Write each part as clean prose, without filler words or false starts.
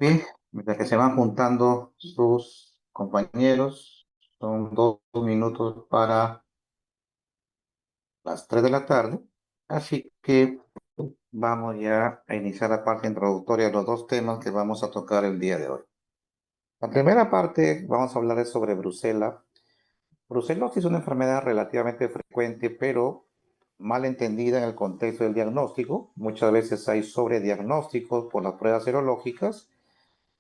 Bien, mientras que se van juntando sus compañeros, son 2 minutos para las 3 de la tarde, así que vamos ya a iniciar la parte introductoria de los dos temas que vamos a tocar el día de hoy. La primera parte vamos a hablar sobre brucela. Brucelosis es una enfermedad relativamente frecuente, pero mal entendida en el contexto del diagnóstico. Muchas veces hay sobrediagnósticos por las pruebas serológicas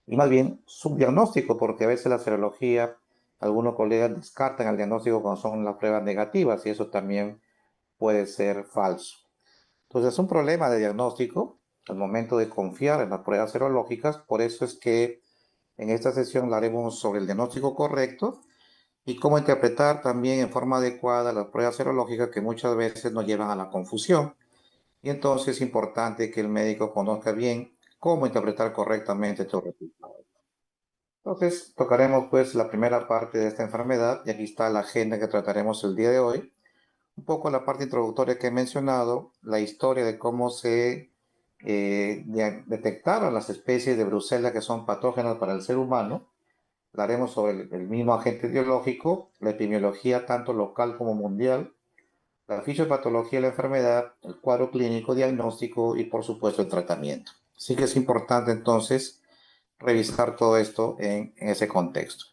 y más bien subdiagnóstico, porque a veces la serología, algunos colegas descartan el diagnóstico cuando son las pruebas negativas y eso también puede ser falso. Entonces es un problema de diagnóstico al momento de confiar en las pruebas serológicas, por eso es que en esta sesión hablaremos sobre el diagnóstico correcto y cómo interpretar también en forma adecuada las pruebas serológicas que muchas veces nos llevan a la confusión. Y entonces es importante que el médico conozca bien cómo interpretar correctamente estos resultados. Entonces, tocaremos pues la primera parte de esta enfermedad y aquí está la agenda que trataremos el día de hoy. Un poco la parte introductoria que he mencionado, la historia de cómo se detectaron las especies de Brucella que son patógenas para el ser humano. Hablaremos sobre el mismo agente biológico, la epidemiología tanto local como mundial, la fisiopatología de la enfermedad, el cuadro clínico, diagnóstico y por supuesto el tratamiento. Así que es importante entonces revisar todo esto en ese contexto.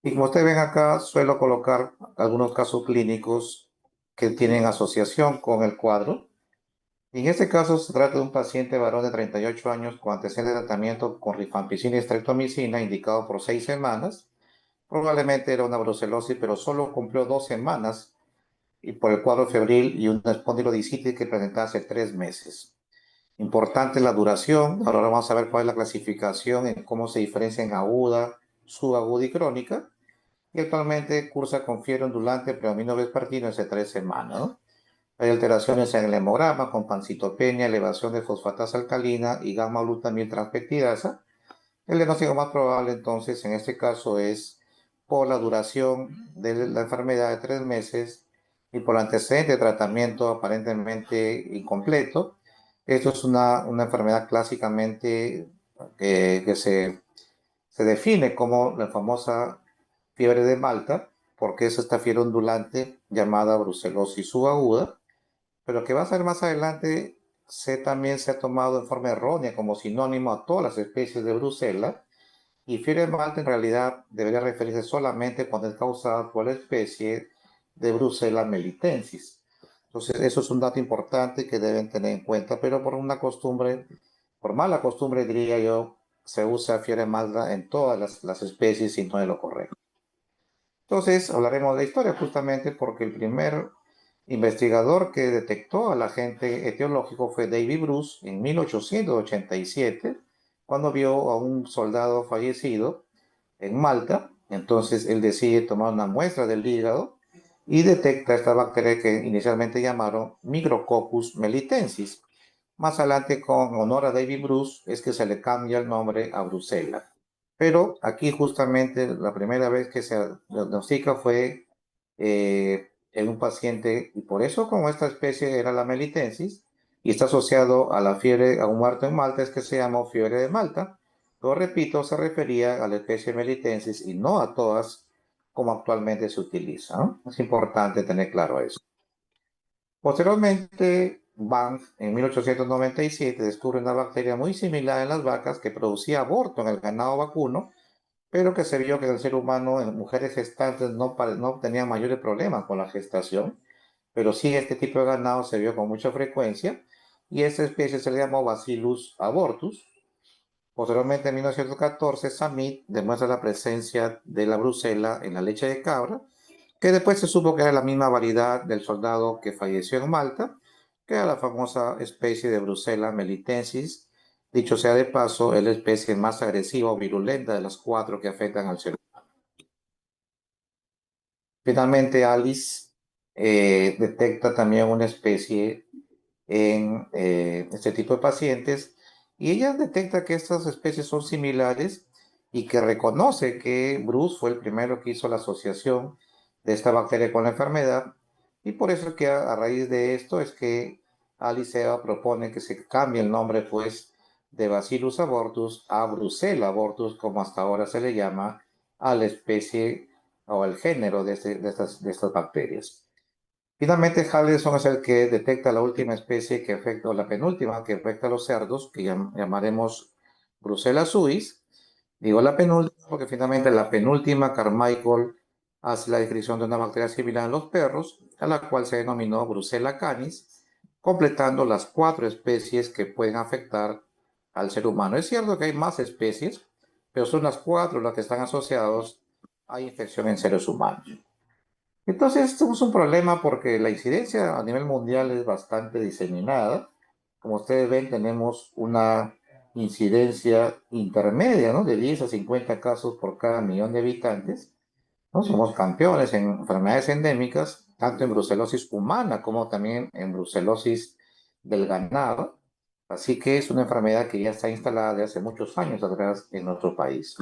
Y como ustedes ven acá, suelo colocar algunos casos clínicos que tienen asociación con el cuadro. En este caso se trata de un paciente varón de 38 años con antecedentes de tratamiento con rifampicina y streptomicina indicado por 6 semanas. Probablemente era una brucelosis, pero solo cumplió 2 semanas y por el cuadro febril y una espondilodicitis que presentaba hace 3 meses. Importante la duración. Ahora vamos a ver cuál es la clasificación en cómo se diferencia en aguda, subaguda y crónica y actualmente cursa con fiebre ondulante predominio vespertino hace 3 semanas, ¿no? Hay alteraciones en el hemograma con pancitopenia, elevación de fosfatasa alcalina y gamma-glutamil transpeptidasa. El diagnóstico más probable entonces en este caso es por la duración de la enfermedad de 3 meses y por el antecedente de tratamiento aparentemente incompleto. Esto es una enfermedad clásicamente que se define como la famosa fiebre de Malta, porque es esta fiebre ondulante llamada brucelosis subaguda, pero que va a ser más adelante también se ha tomado en forma errónea como sinónimo a todas las especies de brucela, y fiebre de Malta en realidad debería referirse solamente cuando es causada por la especie de Brucella melitensis. Entonces, eso es un dato importante que deben tener en cuenta, pero por una costumbre, por mala costumbre diría yo, se usa fiebre de Malta en todas las especies y no es lo correcto. Entonces, hablaremos de la historia justamente porque el primer investigador que detectó al agente etiológico fue David Bruce en 1887, cuando vio a un soldado fallecido en Malta. Entonces, él decide tomar una muestra del hígado y detecta esta bacteria que inicialmente llamaron Micrococcus melitensis. Más adelante, con honor a David Bruce, es que se le cambia el nombre a Brucella. Pero aquí justamente la primera vez que se diagnostica fue en un paciente, y por eso como esta especie era la melitensis, y está asociado a la fiebre, a un muerto en Malta, es que se llamó fiebre de Malta. Lo repito, se refería a la especie melitensis y no a todas como actualmente se utiliza, ¿no? Es importante tener claro eso. Posteriormente, Banff en 1897 descubre una bacteria muy similar en las vacas que producía aborto en el ganado vacuno, pero que se vio que en el ser humano, en mujeres gestantes, no tenían mayores problemas con la gestación, pero sí este tipo de ganado se vio con mucha frecuencia y esta especie se le llamó Bacillus abortus. Posteriormente, en 1914, Samit demuestra la presencia de la brucela en la leche de cabra, que después se supo que era la misma variedad del soldado que falleció en Malta, que era la famosa especie de Brucella melitensis. Dicho sea de paso, es la especie más agresiva o virulenta de las 4 que afectan al ser humano. Finalmente, Alice detecta también una especie en este tipo de pacientes y ella detecta que estas especies son similares y que reconoce que Bruce fue el primero que hizo la asociación de esta bacteria con la enfermedad y por eso es que a raíz de esto es que Alice Eva propone que se cambie el nombre pues de Bacillus abortus a Brucella abortus, como hasta ahora se le llama a la especie o al género de estas bacterias. Finalmente, Harrison es el que detecta la última especie que afecta, o la penúltima que afecta a los cerdos, que llamaremos Brucella suis. Digo la penúltima porque finalmente la penúltima, Carmichael hace la descripción de una bacteria similar en los perros, a la cual se denominó Brucella canis, completando las 4 especies que pueden afectar al ser humano. Es cierto que hay más especies, pero son las 4 las que están asociadas a infección en seres humanos. Entonces, esto es un problema porque la incidencia a nivel mundial es bastante diseminada. Como ustedes ven, tenemos una incidencia intermedia, ¿no? De 10 a 50 casos por cada millón de habitantes, ¿no? Somos campeones en enfermedades endémicas, tanto en brucelosis humana como también en brucelosis del ganado. Así que es una enfermedad que ya está instalada de hace muchos años atrás en nuestro país.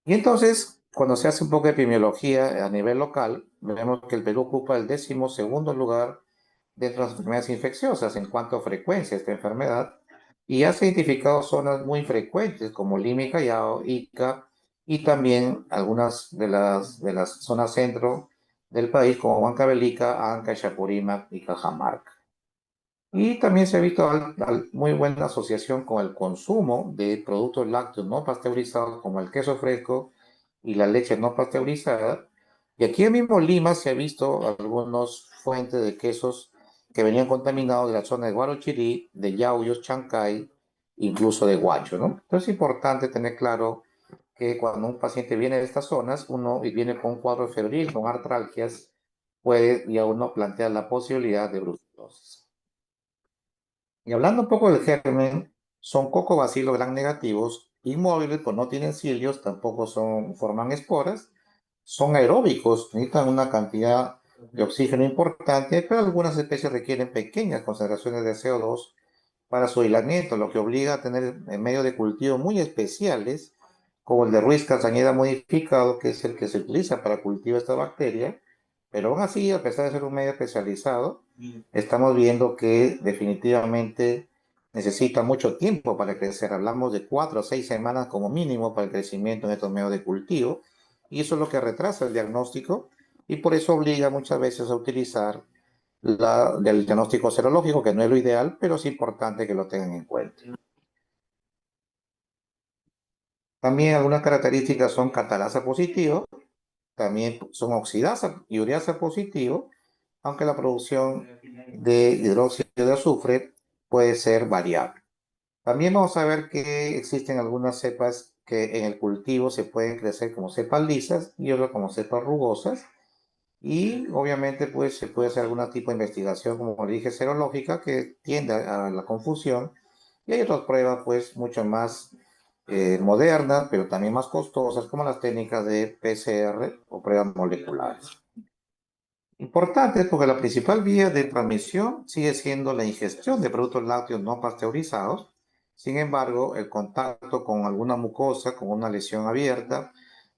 Y entonces, cuando se hace un poco de epidemiología a nivel local, vemos que el Perú ocupa el 12º lugar dentro de las enfermedades infecciosas en cuanto a frecuencia de esta enfermedad, y ya se han identificado zonas muy frecuentes como Lima y Callao, Ica, y también algunas de las zonas centro del país como Huancavelica, Anca, Chapurímac y Cajamarca. Y también se ha visto muy buena asociación con el consumo de productos lácteos no pasteurizados como el queso fresco y la leche no pasteurizada. Y aquí en mismo Lima se ha visto algunos fuentes de quesos que venían contaminados de la zona de Guarochirí, de Yauyos, Chancay, incluso de Huacho, ¿no? Entonces es importante tener claro que cuando un paciente viene de estas zonas, uno y viene con un cuadro febril, con artralgias, puede ya uno plantear la posibilidad de brucelosis. Y hablando un poco del germen, son cocobacilos gram negativos, inmóviles, pues no tienen cilios, tampoco forman esporas, son aeróbicos, necesitan una cantidad de oxígeno importante, pero algunas especies requieren pequeñas concentraciones de CO2 para su aislamiento, lo que obliga a tener medios de cultivo muy especiales, como el de Ruiz Castañeda modificado, que es el que se utiliza para cultivar esta bacteria, pero aún así, a pesar de ser un medio especializado, estamos viendo que definitivamente necesita mucho tiempo para crecer. Hablamos de 4 o 6 semanas como mínimo para el crecimiento en estos medios de cultivo, y eso es lo que retrasa el diagnóstico, y por eso obliga muchas veces a utilizar del diagnóstico serológico, que no es lo ideal, pero es importante que lo tengan en cuenta. También algunas características son catalasa positivo, también son oxidasa y ureasa positivo, aunque la producción de hidróxido de azufre puede ser variable. También vamos a ver que existen algunas cepas que en el cultivo se pueden crecer como cepas lisas y otras como cepas rugosas. Y obviamente pues se puede hacer algún tipo de investigación, como le dije, serológica, que tiende a la confusión. Y hay otras pruebas pues mucho más modernas, pero también más costosas, como las técnicas de PCR o pruebas moleculares. Importante porque la principal vía de transmisión sigue siendo la ingestión de productos lácteos no pasteurizados. Sin embargo, el contacto con alguna mucosa, con una lesión abierta,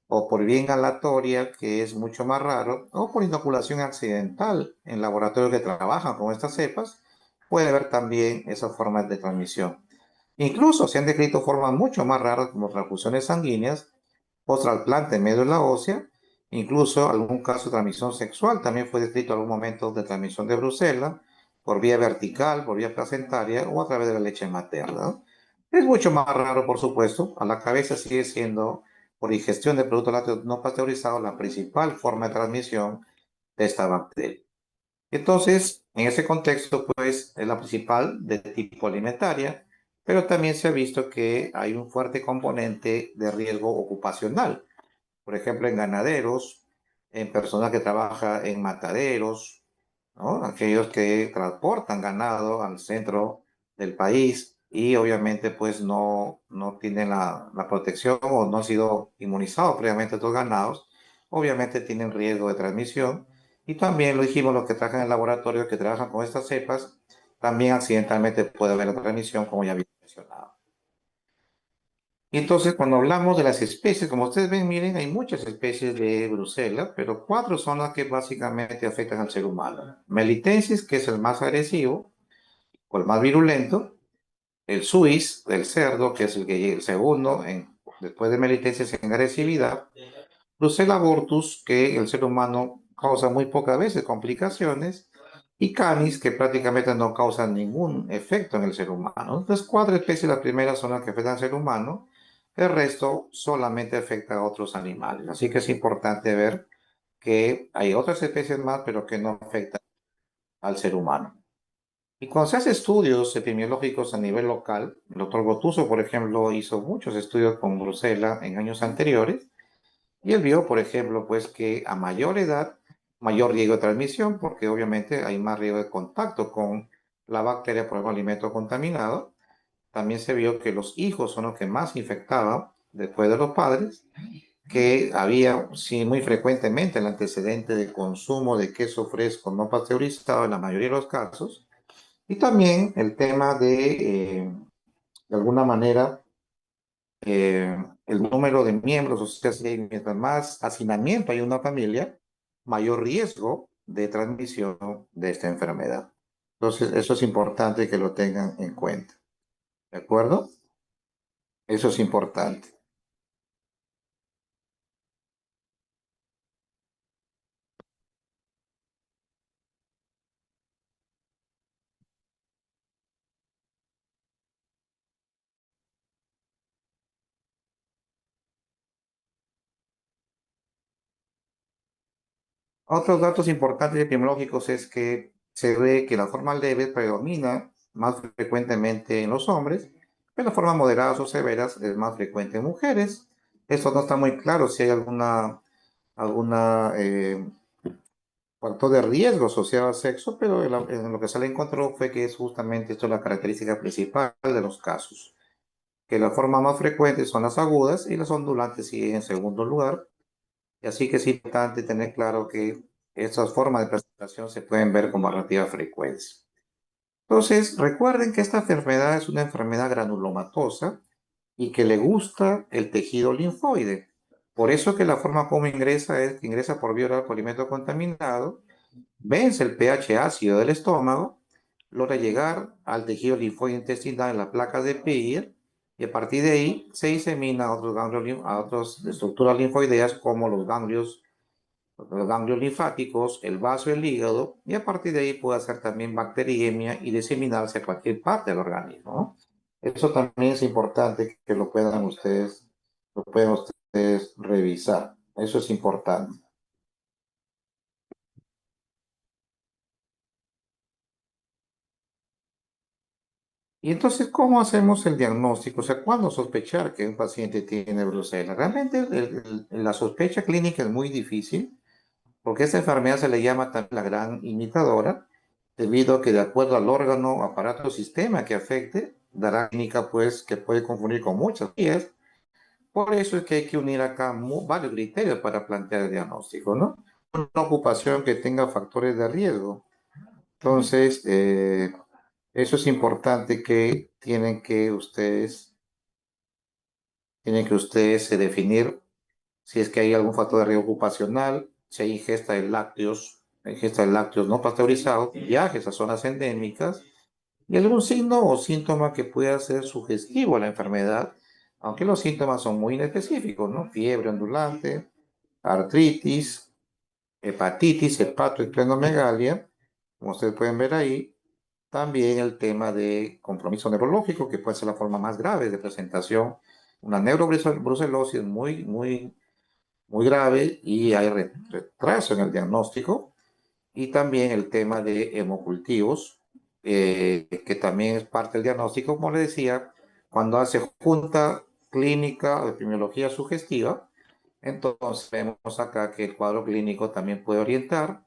o por vía inhalatoria, que es mucho más raro, o por inoculación accidental en laboratorios que trabajan con estas cepas, puede haber también esas formas de transmisión. Incluso se han descrito formas mucho más raras como transfusiones sanguíneas, post-trasplante en médula ósea, incluso algún caso de transmisión sexual también fue descrito en algún momento de transmisión de brucela, por vía vertical, por vía placentaria o a través de la leche materna, ¿no? Es mucho más raro, por supuesto, a la cabeza sigue siendo por ingestión de productos lácteos no pasteurizados la principal forma de transmisión de esta bacteria. Entonces, en ese contexto, pues, es la principal de tipo alimentaria, pero también se ha visto que hay un fuerte componente de riesgo ocupacional. Por ejemplo, en ganaderos, en personas que trabajan en mataderos, ¿no? Aquellos que transportan ganado al centro del país y obviamente pues no tienen la protección o no han sido inmunizados previamente estos ganados, obviamente tienen riesgo de transmisión. Y también lo dijimos, los que trabajan en laboratorios, que trabajan con estas cepas, también accidentalmente puede haber transmisión, como ya había mencionado. Y entonces, cuando hablamos de las especies, como ustedes ven, miren, hay muchas especies de Brucella, pero 4 son las que básicamente afectan al ser humano. Melitensis, que es el más agresivo o el más virulento. el suis del cerdo, que es el segundo después de melitesis en agresividad, Brucella abortus, que el ser humano causa muy pocas veces complicaciones, y canis, que prácticamente no causan ningún efecto en el ser humano. Entonces, cuatro especies, las primeras son las que afectan al ser humano, el resto solamente afecta a otros animales. Así que es importante ver que hay otras especies más, pero que no afectan al ser humano. Y cuando se hace estudios epidemiológicos a nivel local, el doctor Gotuso, por ejemplo, hizo muchos estudios con Brucella en años anteriores, y él vio, por ejemplo, pues que a mayor edad, mayor riesgo de transmisión, porque obviamente hay más riesgo de contacto con la bacteria por el alimento contaminado. También se vio que los hijos son los que más infectaban después de los padres, que había, sí, muy frecuentemente el antecedente de consumo de queso fresco no pasteurizado en la mayoría de los casos, y también el tema de alguna manera, el número de miembros, o sea, si mientras más hacinamiento hay en una familia, mayor riesgo de transmisión de esta enfermedad. Entonces, eso es importante que lo tengan en cuenta. ¿De acuerdo? Eso es importante. Otros datos importantes epidemiológicos es que se ve que la forma leve predomina más frecuentemente en los hombres, pero la forma moderadas o severas es más frecuente en mujeres. Esto no está muy claro si hay alguna factor de riesgo asociado al sexo, pero en lo que se le encontró fue que es justamente esto la característica principal de los casos, que la forma más frecuente son las agudas y las ondulantes siguen en segundo lugar. Y así que es importante tener claro que estas formas de presentación se pueden ver con relativa frecuencia. Entonces, recuerden que esta enfermedad es una enfermedad granulomatosa y que le gusta el tejido linfoide. Por eso que la forma como ingresa es que ingresa por vía oral por alimento contaminado, vence el pH ácido del estómago, logra llegar al tejido linfoide intestinal en la placa de Peyer, y a partir de ahí se disemina a otros ganglios, a otras estructuras linfoideas como los ganglios linfáticos, el vaso y el hígado, y a partir de ahí puede hacer también bacteriemia y diseminarse a cualquier parte del organismo, ¿no? Eso también es importante que lo puedan ustedes revisar. Eso es importante. Y entonces, ¿cómo hacemos el diagnóstico? O sea, ¿cuándo sospechar que un paciente tiene brucela? Realmente la sospecha clínica es muy difícil porque esta enfermedad se le llama también la gran imitadora, debido a que de acuerdo al órgano, aparato o sistema que afecte, dará clínica pues que puede confundir con muchas vías. Por eso es que hay que unir acá varios criterios para plantear el diagnóstico, ¿no? Una ocupación que tenga factores de riesgo. Entonces, eso es importante que tienen que ustedes definir si es que hay algún factor de riesgo ocupacional, si hay ingesta de lácteos no pasteurizados, viajes a zonas endémicas y algún signo o síntoma que pueda ser sugestivo a la enfermedad, aunque los síntomas son muy inespecíficos, ¿no? Fiebre ondulante, artritis, hepatitis, hepatoesplenomegalia, como ustedes pueden ver ahí. También el tema de compromiso neurológico, que puede ser la forma más grave de presentación. Una neurobrucelosis muy grave y hay retraso en el diagnóstico. Y también el tema de hemocultivos, que también es parte del diagnóstico, como le decía, cuando hace junta clínica o epidemiología sugestiva, entonces vemos acá que el cuadro clínico también puede orientar.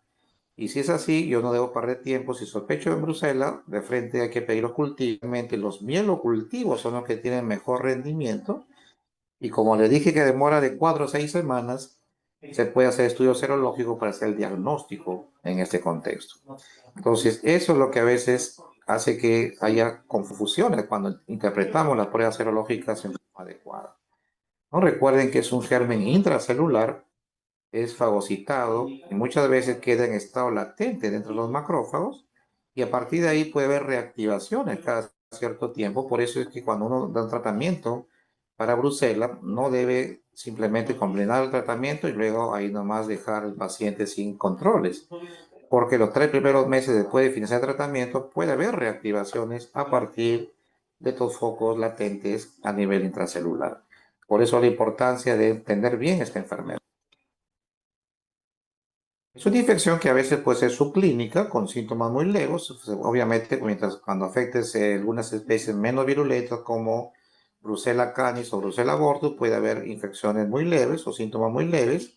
Y si es así, yo no debo perder tiempo. Si sospecho en Bruselas, de frente hay que pedir los cultivos. Los mielocultivos son los que tienen mejor rendimiento. Y como le dije que demora de 4 a 6 semanas, se puede hacer estudio serológico para hacer el diagnóstico en este contexto. Entonces, eso es lo que a veces hace que haya confusiones cuando interpretamos las pruebas serológicas en forma adecuada. No recuerden que es un germen intracelular, es fagocitado y muchas veces queda en estado latente dentro de los macrófagos, y a partir de ahí puede haber reactivaciones cada cierto tiempo. Por eso es que cuando uno da un tratamiento para brucela, no debe simplemente completar el tratamiento y luego ahí nomás dejar al paciente sin controles, porque los 3 primeros meses después de finalizar el tratamiento puede haber reactivaciones a partir de estos focos latentes a nivel intracelular. Por eso la importancia de entender bien esta enfermedad. Es una infección que a veces puede ser subclínica, con síntomas muy leves, obviamente cuando afectes algunas especies menos virulentas como Brucella canis o Brucella abortus, puede haber infecciones muy leves o síntomas muy leves,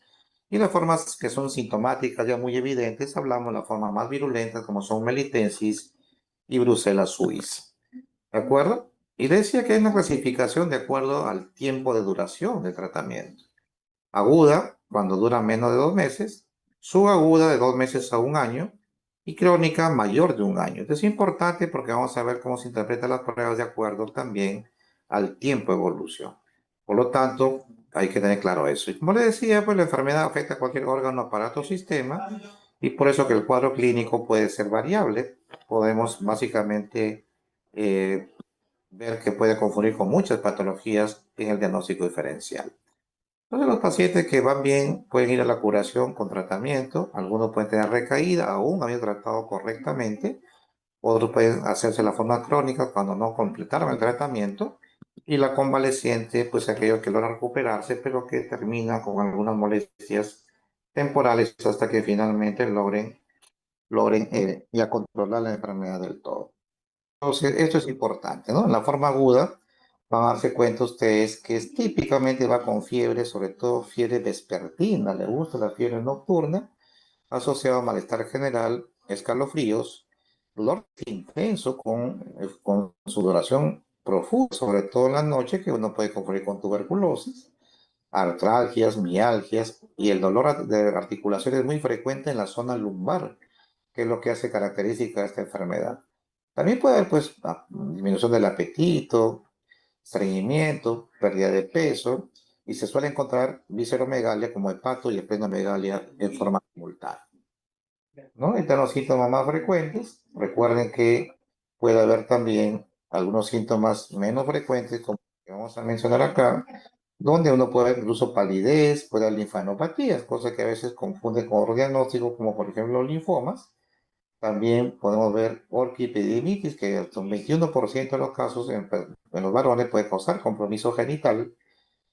y las formas que son sintomáticas ya muy evidentes, hablamos de las formas más virulentas como son melitensis y Brucella suis. ¿De acuerdo? Y decía que hay una clasificación de acuerdo al tiempo de duración del tratamiento. Aguda, cuando dura menos de 2 meses, subaguda de 2 meses a un año y crónica mayor de un año. Esto es importante porque vamos a ver cómo se interpretan las pruebas de acuerdo también al tiempo de evolución. Por lo tanto, hay que tener claro eso. Y como le decía, pues la enfermedad afecta a cualquier órgano, aparato o sistema, y por eso que el cuadro clínico puede ser variable. Podemos básicamente ver que puede confundir con muchas patologías en el diagnóstico diferencial. Entonces los pacientes que van bien pueden ir a la curación con tratamiento, algunos pueden tener recaída aún habiendo tratado correctamente, otros pueden hacerse la forma crónica cuando no completaron el tratamiento, y la convaleciente, pues aquellos que logran recuperarse, pero que terminan con algunas molestias temporales hasta que finalmente logren ya controlar la enfermedad del todo. Entonces, esto es importante, ¿no? En la forma aguda, van a darse cuenta ustedes que típicamente va con fiebre, sobre todo fiebre vespertina, le gusta la fiebre nocturna, asociado a malestar general, escalofríos, dolor intenso con sudoración profunda, sobre todo en la noche, que uno puede confundir con tuberculosis, artralgias, mialgias, y el dolor de articulación es muy frecuente en la zona lumbar, que es lo que hace característica a esta enfermedad. También puede haber pues disminución del apetito, estreñimiento, pérdida de peso, y se suele encontrar visceromegalia como hepato y esplenomegalia en forma simultánea, ¿no? Entre los síntomas más frecuentes, recuerden que puede haber también algunos síntomas menos frecuentes, como que vamos a mencionar acá, donde uno puede ver incluso palidez, puede haber linfanopatías, cosa que a veces confunden con otros diagnósticos, como por ejemplo los linfomas. También podemos ver orquiepididimitis, que hasta un 21% de los casos en los varones puede causar compromiso genital,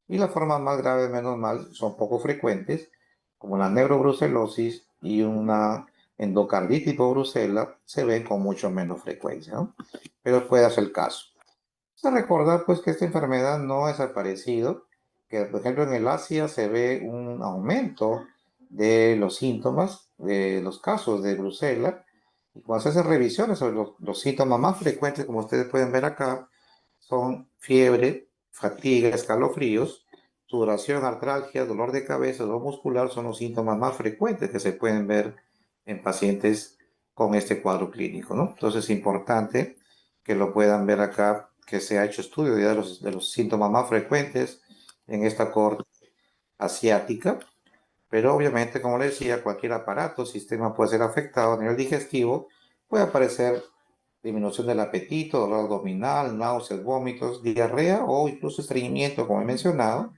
y las formas más graves, menos mal, son poco frecuentes, como la neurobrucelosis y una endocarditis por brucela, se ven con mucho menos frecuencia, ¿no? Pero puede hacer el caso. Hay que recordar pues que esta enfermedad no ha desaparecido, que por ejemplo en el Asia se ve un aumento de los síntomas, de los casos de brucela, y cuando se hacen revisiones sobre los síntomas más frecuentes, como ustedes pueden ver acá, son fiebre, fatiga, escalofríos, sudoración, artralgia, dolor de cabeza, dolor muscular, son los síntomas más frecuentes que se pueden ver en pacientes con este cuadro clínico, ¿no? Entonces es importante que lo puedan ver acá, que se ha hecho estudio ya de los síntomas más frecuentes en esta corte asiática, pero obviamente, como les decía, cualquier aparato, sistema puede ser afectado a nivel digestivo, puede aparecer disminución del apetito, dolor abdominal, náuseas, vómitos, diarrea o incluso estreñimiento, como he mencionado.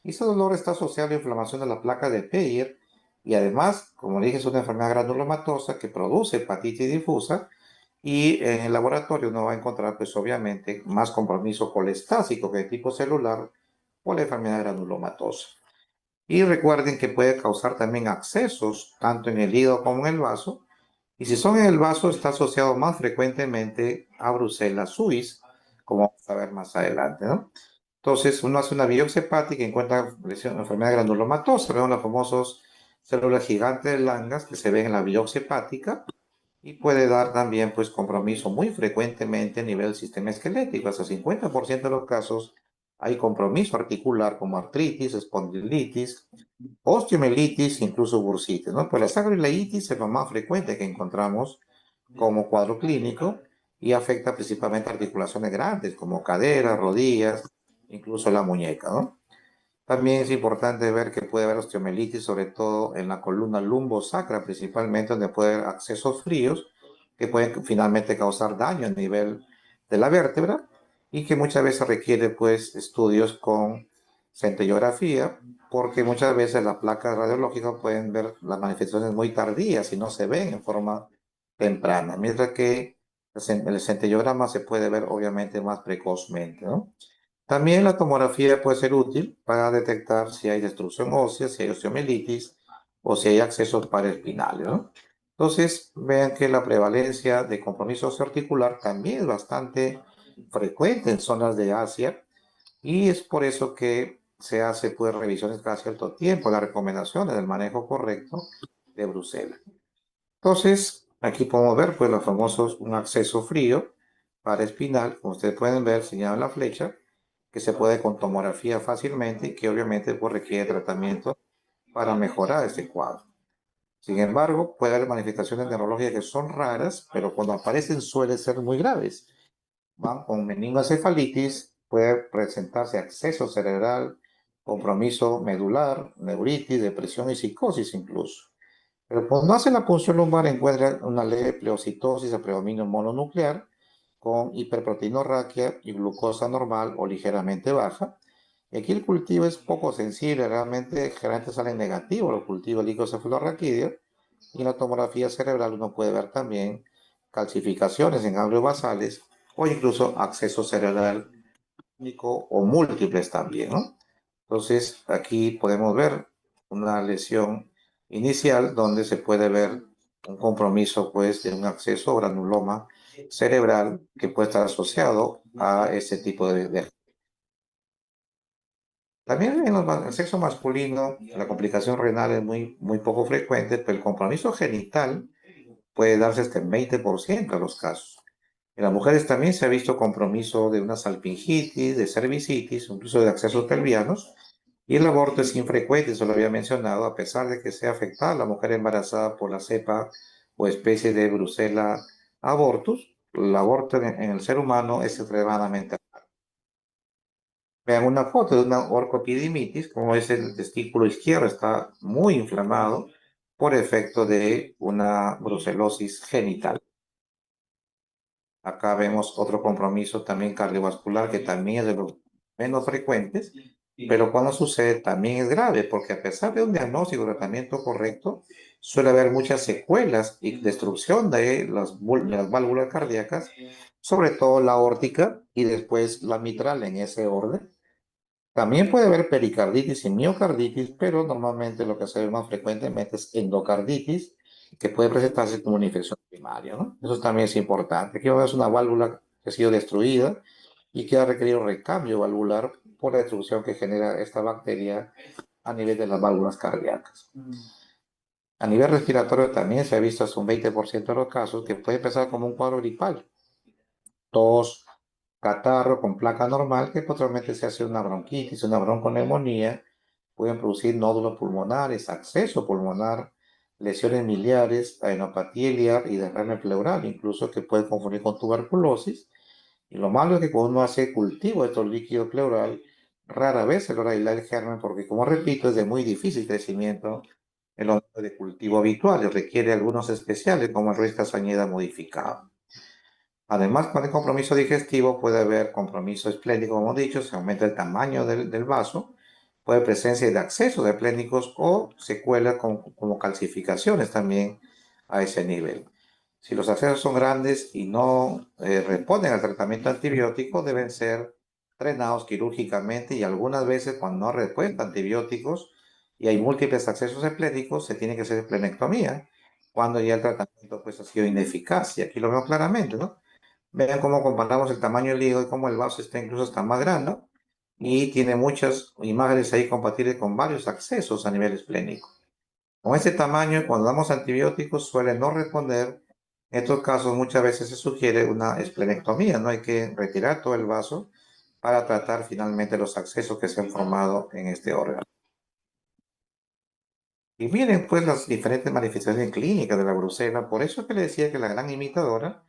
Y ese dolor está asociado a la inflamación de la placa de Peyer, y además, como dije, es una enfermedad granulomatosa que produce hepatitis difusa, y en el laboratorio uno va a encontrar, pues obviamente, más compromiso colestásico que de tipo celular o la enfermedad granulomatosa. Y recuerden que puede causar también abscesos, tanto en el hígado como en el vaso. Y si son en el vaso, está asociado más frecuentemente a Brucella suis, como vamos a ver más adelante, ¿no? Entonces, uno hace una biopsia hepática y encuentra enfermedad granulomatosa, vemos las famosas células gigantes de Langas que se ven en la biopsia hepática, y puede dar también pues compromiso muy frecuentemente a nivel del sistema esquelético. Hasta 50% de los casos hay compromiso articular como artritis, espondilitis, osteomielitis, incluso bursitis, ¿no? Pues la sacroileitis es lo más frecuente que encontramos como cuadro clínico, y afecta principalmente articulaciones grandes como caderas, rodillas, incluso la muñeca, ¿no? También es importante ver que puede haber osteomielitis, sobre todo en la columna lumbosacra, principalmente donde puede haber accesos fríos que pueden finalmente causar daño a nivel de la vértebra y que muchas veces requiere pues estudios con centellografía, porque muchas veces las placas radiológicas pueden ver las manifestaciones muy tardías y no se ven en forma temprana, mientras que el centellograma se puede ver obviamente más precozmente, ¿no? También la tomografía puede ser útil para detectar si hay destrucción ósea, si hay osteomielitis o si hay accesos paraespinales, ¿no? Entonces, vean que la prevalencia de compromiso osteoarticular también es bastante frecuente en zonas de Asia y es por eso que se hace pues revisiones cada cierto tiempo, las recomendaciones del manejo correcto de Bruselas. Entonces, aquí podemos ver pues los famosos un acceso frío para espinal, como ustedes pueden ver señalado en la flecha, que se puede con tomografía fácilmente y que obviamente pues requiere tratamiento para mejorar este cuadro. Sin embargo, puede haber manifestaciones neurológicas que son raras, pero cuando aparecen suelen ser muy graves. Van con meningoencefalitis, puede presentarse acceso cerebral, compromiso medular, neuritis, depresión y psicosis incluso. Pero cuando hace la punción lumbar encuentra una leve pleocitosis a predominio mononuclear con hiperproteinorraquia y glucosa normal o ligeramente baja. Y aquí el cultivo es poco sensible, realmente generalmente sale negativo los cultivos licocefalorraquídeo y en la tomografía cerebral uno puede ver también calcificaciones en ganglios basales o incluso acceso cerebral único o múltiples también, ¿no? Entonces, aquí podemos ver una lesión inicial donde se puede ver un compromiso, pues, de un acceso o granuloma cerebral que puede estar asociado a ese tipo de. También en el sexo masculino, la complicación renal es muy poco frecuente, pero el compromiso genital puede darse hasta el 20% de los casos. En las mujeres también se ha visto compromiso de una salpingitis, de cervicitis, incluso de accesos pelvianos, y el aborto es infrecuente, eso lo había mencionado, a pesar de que sea afectada la mujer embarazada por la cepa o especie de Brucella abortus, el aborto en el ser humano es extremadamente. Vean una foto de una orcopidimitis, como es el testículo izquierdo, está muy inflamado por efecto de una brucelosis genital. Acá vemos otro compromiso también cardiovascular que también es de los menos frecuentes, pero cuando sucede también es grave, porque a pesar de un diagnóstico y tratamiento correcto, suele haber muchas secuelas y destrucción de las válvulas cardíacas, sobre todo la aórtica y después la mitral en ese orden. También puede haber pericarditis y miocarditis, pero normalmente lo que se ve más frecuentemente es endocarditis, que puede presentarse como una infección primaria, ¿no? Eso también es importante. Aquí vemos una válvula que ha sido destruida y que ha requerido recambio valvular por la destrucción que genera esta bacteria a nivel de las válvulas cardíacas. A nivel respiratorio también se ha visto hasta un 20% de los casos que puede empezar como un cuadro gripal, tos, catarro con placa normal, que posteriormente se hace una bronquitis, una bronconeumonía, pueden producir nódulos pulmonares, acceso pulmonar, lesiones miliares, adenopatía iliar y derrame pleural, incluso que puede confundir con tuberculosis. Y lo malo es que cuando uno hace cultivo de estos líquidos pleural, rara vez se logra aislar el germen porque, como repito, es de muy difícil crecimiento en los de cultivo habituales, requiere algunos especiales como el Ruiz Castañeda modificado. Además, con el compromiso digestivo puede haber compromiso esplénico, como hemos dicho, se aumenta el tamaño del vaso, puede haber presencia de acceso de esplénicos o secuelas como calcificaciones también a ese nivel. Si los accesos son grandes y no responden al tratamiento antibiótico, deben ser drenados quirúrgicamente y algunas veces cuando no responden a antibióticos y hay múltiples accesos esplénicos, se tiene que hacer esplenectomía cuando ya el tratamiento pues, ha sido ineficaz. Y aquí lo vemos claramente, ¿no? Vean cómo comparamos el tamaño del hígado y cómo el vaso está incluso está más grande y tiene muchas imágenes ahí compatibles con varios accesos a nivel esplénico. Con este tamaño, cuando damos antibióticos, suele no responder. En estos casos, muchas veces se sugiere una esplenectomía, no hay que retirar todo el vaso para tratar finalmente los accesos que se han formado en este órgano. Y miren pues las diferentes manifestaciones clínicas de la brucela. Por eso es que le decía que la gran imitadora,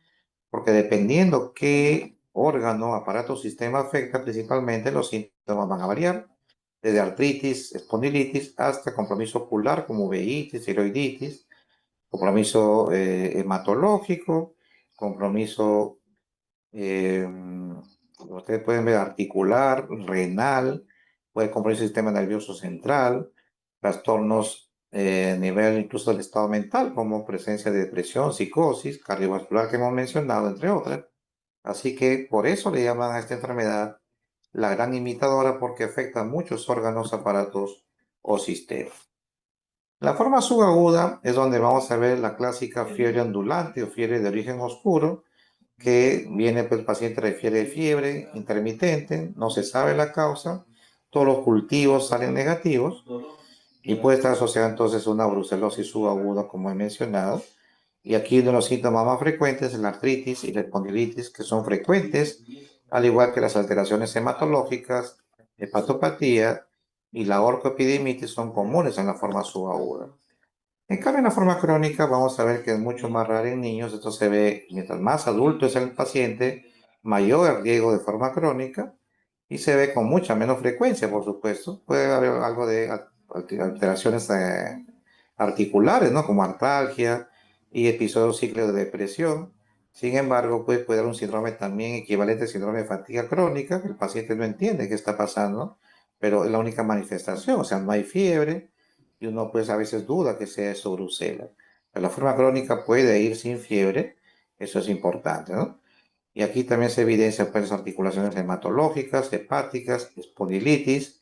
porque dependiendo qué órgano, aparato o sistema afecta, principalmente los síntomas van a variar, desde artritis, espondilitis, hasta compromiso ocular como uveitis, tiroiditis, compromiso hematológico, compromiso eh, ustedes pueden ver articular, renal, puede comprometer el sistema nervioso central, trastornos a nivel incluso del estado mental, como presencia de depresión, psicosis, cardiovascular que hemos mencionado, entre otras. Así que por eso le llaman a esta enfermedad la gran imitadora, porque afecta a muchos órganos, aparatos o sistemas. La forma subaguda es donde vamos a ver la clásica fiebre ondulante o fiebre de origen oscuro, que viene, pues el paciente refiere fiebre intermitente, no se sabe la causa, todos los cultivos salen negativos y puede estar asociada entonces a una brucelosis subaguda, como he mencionado. Y aquí uno de los síntomas más frecuentes es la artritis y la espondilitis, que son frecuentes, al igual que las alteraciones hematológicas, hepatopatía y la orcoepidemitis son comunes en la forma subaguda. En cambio, en la forma crónica vamos a ver que es mucho más raro en niños. Esto se ve mientras más adulto es el paciente, mayor el riesgo de forma crónica y se ve con mucha menos frecuencia, por supuesto. Puede haber algo de alteraciones articulares, ¿no? Como artralgia y episodios cíclicos de depresión. Sin embargo, pues puede haber un síndrome también equivalente al síndrome de fatiga crónica, que el paciente no entiende qué está pasando, pero es la única manifestación, o sea, no hay fiebre y uno pues a veces duda que sea eso brucela. Pero la forma crónica puede ir sin fiebre, eso es importante, ¿no? Y aquí también se evidencia pues articulaciones hematológicas, hepáticas, espondilitis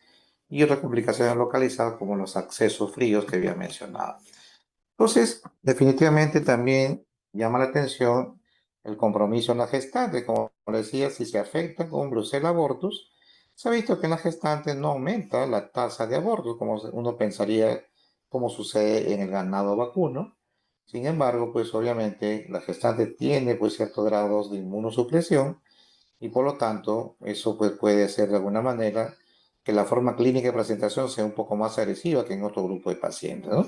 y otras complicaciones localizadas como los accesos fríos que había mencionado. Entonces, definitivamente también llama la atención el compromiso en la gestante. Como decía, si se afecta con Brucella abortus, se ha visto que en la gestante no aumenta la tasa de abortos, como uno pensaría, como sucede en el ganado vacuno. Sin embargo, pues obviamente la gestante tiene pues ciertos grados de inmunosupresión y por lo tanto eso pues puede ser de alguna manera que la forma clínica de presentación sea un poco más agresiva que en otro grupo de pacientes, ¿no?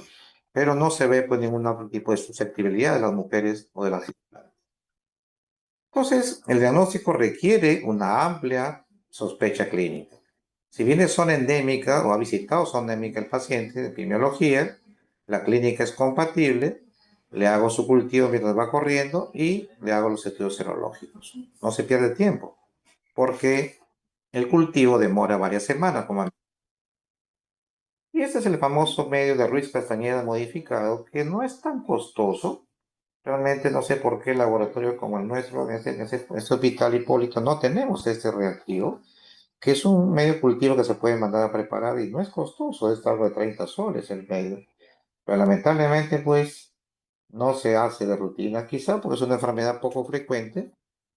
Pero no se ve pues ningún otro tipo de susceptibilidad de las mujeres o de las gestantes. Entonces, el diagnóstico requiere una amplia sospecha clínica. Si bien es zona endémica o ha visitado zona endémica el paciente de epidemiología, la clínica es compatible, le hago su cultivo mientras va corriendo y le hago los estudios serológicos. No se pierde tiempo porque el cultivo demora varias semanas. Y este es el famoso medio de Ruiz Castañeda modificado, que no es tan costoso. Realmente no sé por qué el laboratorio como el nuestro, en este hospital Hipólito, no tenemos este reactivo, que es un medio cultivo que se puede mandar a preparar y no es costoso, es algo de 30 soles el medio. Pero lamentablemente, pues, no se hace de rutina, quizá porque es una enfermedad poco frecuente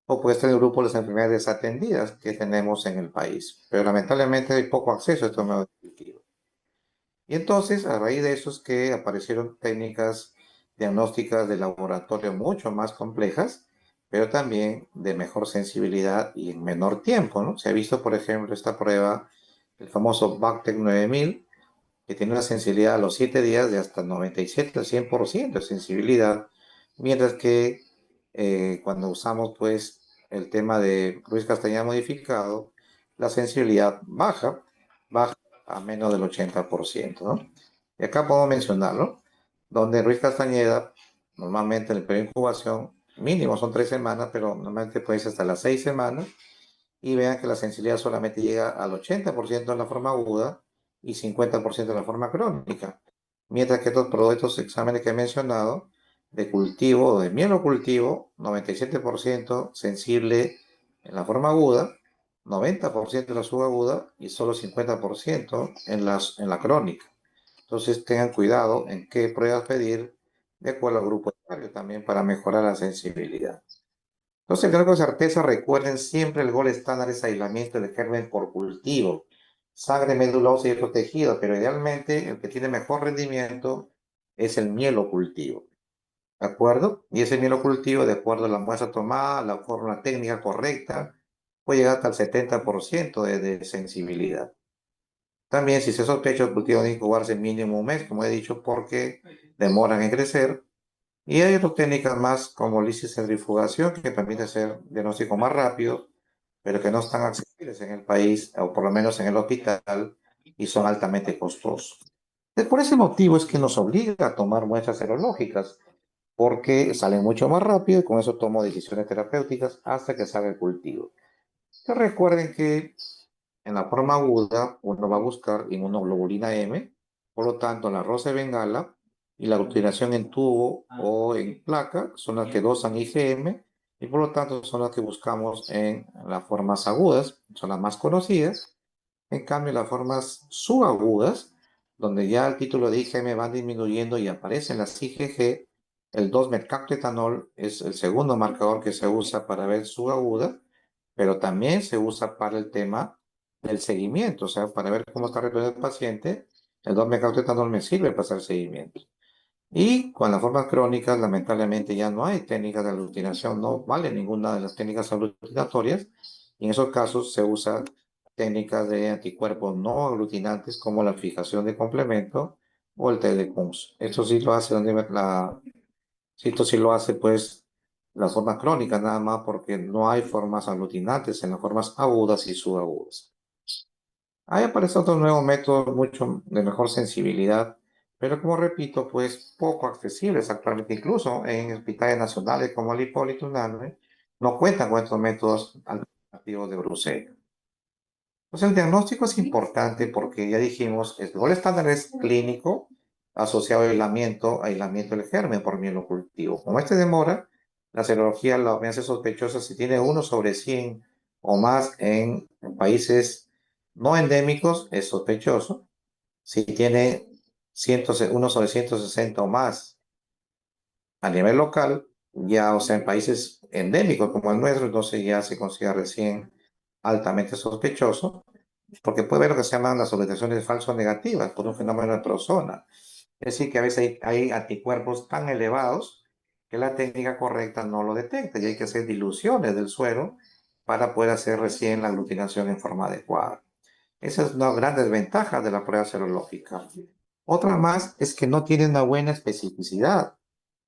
o puede estar en el grupo de las enfermedades desatendidas que tenemos en el país. Pero lamentablemente hay poco acceso a estos medios cultivos. Y entonces, a raíz de eso es que aparecieron técnicas diagnósticas de laboratorio mucho más complejas, pero también de mejor sensibilidad y en menor tiempo, ¿no? Se ha visto, por ejemplo, esta prueba, el famoso BACTEC 9000, que tiene una sensibilidad a los 7 días de hasta 97 al 100% de sensibilidad, mientras que cuando usamos pues el tema de Ruiz Castañeda modificado, la sensibilidad baja a menos del 80%, ¿no? Y acá puedo mencionarlo, donde Ruiz Castañeda, normalmente en el periodo de incubación, mínimo son 3 semanas, pero normalmente puede ser hasta las 6 semanas, y vean que la sensibilidad solamente llega al 80% en la forma aguda y 50% en la forma crónica. Mientras que estos exámenes que he mencionado, de cultivo o de mielocultivo, 97% sensible en la forma aguda, 90% en la subaguda y solo 50% en la crónica. Entonces tengan cuidado en qué pruebas pedir de acuerdo al grupo etario también para mejorar la sensibilidad. Entonces, creo que con certeza recuerden siempre el gol estándar es aislamiento del germen por cultivo. Sangre, médula ósea y otro tejido, pero idealmente el que tiene mejor rendimiento es el mielocultivo. ¿De acuerdo? Y ese mielocultivo, de acuerdo a la muestra tomada, la fórmula técnica correcta, puede llegar hasta el 70% de sensibilidad. También, si se sospecha, el cultivo debe incubarse mínimo un mes, como he dicho, porque demoran en crecer y hay otras técnicas más como lisicentrifugación que permite hacer diagnóstico más rápido, pero que no están accesibles en el país, o por lo menos en el hospital, y son altamente costosos. Por ese motivo es que nos obliga a tomar muestras serológicas. porque salen mucho más rápido y con eso tomo decisiones terapéuticas hasta que salga el cultivo. Que recuerden que en la forma aguda uno va a buscar inmunoglobulina M, por lo tanto la rosa de Bengala y la aglutinación en tubo o en placa son las que dosan IgM y por lo tanto son las que buscamos en las formas agudas, son las más conocidas. En cambio, las formas subagudas, donde ya el título de IgM va disminuyendo y aparecen las IgG, el 2-mercaptoetanol es el segundo marcador que se usa para ver subaguda, pero también se usa para el tema del seguimiento, o sea, para ver cómo está respondiendo el paciente, el 2-mercaptoetanol me sirve para hacer seguimiento. Y con las formas crónicas, lamentablemente ya no hay técnicas de aglutinación, no vale ninguna de las técnicas aglutinatorias. Y en esos casos se usa técnicas de anticuerpos no aglutinantes como la fijación de complemento o el test de Kunz. Esto sí lo hace, esto sí lo hace pues las formas crónicas nada más porque no hay formas aglutinantes en las formas agudas y subagudas. Hay aparecen otros nuevos métodos mucho de mejor sensibilidad, pero como repito, pues poco accesibles actualmente, incluso en hospitales nacionales como el Hipólito Unanue, no cuentan con estos métodos alternativos de Bruselas. Pues el diagnóstico es importante porque ya dijimos, el gol estándar es clínico asociado a aislamiento del germen por mielocultivo. Como este demora, la serología la me hace sospechosa si tiene 1/100 o más en países no endémicos, es sospechoso. Si tiene 1/160 o más a nivel local, ya, o sea, en países endémicos como el nuestro, entonces ya se considera recién altamente sospechoso porque puede haber lo que se llaman las sobretensiones falso negativas por un fenómeno de persona. Es decir, que a veces hay anticuerpos tan elevados que la técnica correcta no lo detecta y hay que hacer diluciones del suero para poder hacer recién la aglutinación en forma adecuada. Esa es una gran desventaja de la prueba serológica. Otra más es que no tiene una buena especificidad.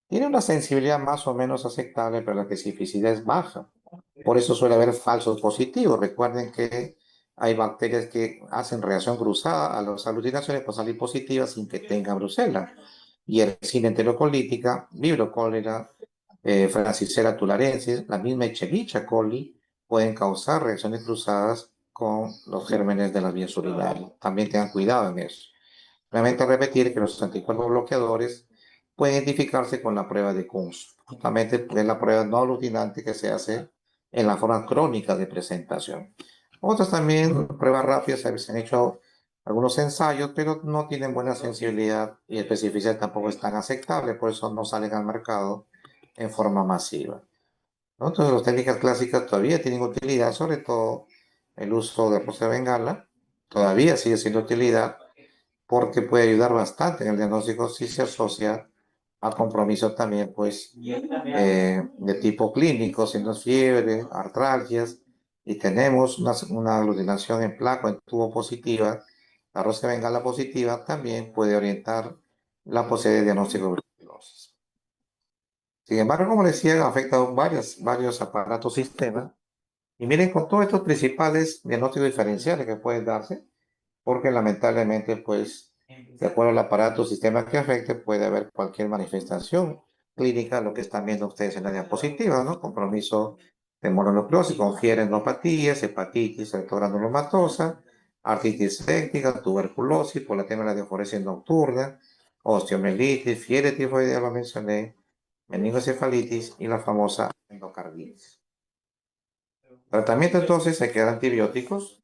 Tiene una sensibilidad más o menos aceptable, pero la especificidad es baja. Por eso suele haber falsos positivos. Recuerden que hay bacterias que hacen reacción cruzada a las aglutinaciones para salir positivas sin que tenga brucela. Yersinia enterocolítica, Vibrio cholera, Francisella tularensis, la misma Escherichia coli pueden causar reacciones cruzadas con los gérmenes de las vías urinarias. También tengan cuidado en eso. Lamento repetir que los anticuerpos bloqueadores pueden identificarse con la prueba de Kunz. Justamente es la prueba no aglutinante que se hace en la forma crónica de presentación. Otras también, pruebas rápidas, se han hecho algunos ensayos, pero no tienen buena sensibilidad y especificidad tampoco es tan aceptable, por eso no salen al mercado en forma masiva. ¿No? Entonces, las técnicas clásicas todavía tienen utilidad, sobre todo el uso de rosa de bengala, todavía sigue siendo utilidad, porque puede ayudar bastante en el diagnóstico si se asocia a compromisos también, pues, de tipo clínico, siendo fiebre, artralgias, y tenemos una aglutinación en placa en tubo positiva, la rosa de bengala positiva, también puede orientar la posibilidad de diagnóstico de tuberculosis. Sin embargo, como les decía, afecta a varios aparatos sistemas. Y miren, con todos estos principales diagnósticos diferenciales que pueden darse, porque lamentablemente, pues, de acuerdo al aparato o sistema que afecte, puede haber cualquier manifestación clínica, lo que están viendo ustedes en la diapositiva, ¿no? Compromiso de mononucleosis con fiebre, neuropatías, hepatitis rectogranulomatosa, artritis séptica, tuberculosis por la tema de la diaforesis nocturna, osteomielitis, fiebre tifoidea, lo mencioné, meningocefalitis y la famosa endocarditis. Tratamiento entonces, hay que dar antibióticos,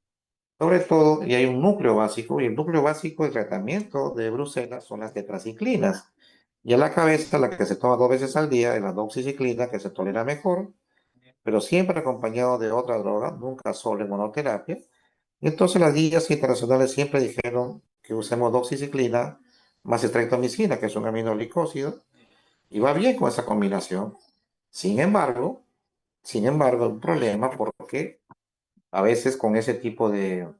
sobre todo, y hay un núcleo básico, y el núcleo básico de tratamiento de Bruselas son las tetraciclinas. Y a la cabeza, la que se toma 2 veces al día, es la doxiciclina, que se tolera mejor, pero siempre acompañado de otra droga, nunca solo en monoterapia. Y entonces las guías internacionales siempre dijeron que usemos doxiciclina más estreptomicina, que es un aminoglicósido, y va bien con esa combinación. Sin embargo, hay un problema porque a veces con ese tipo de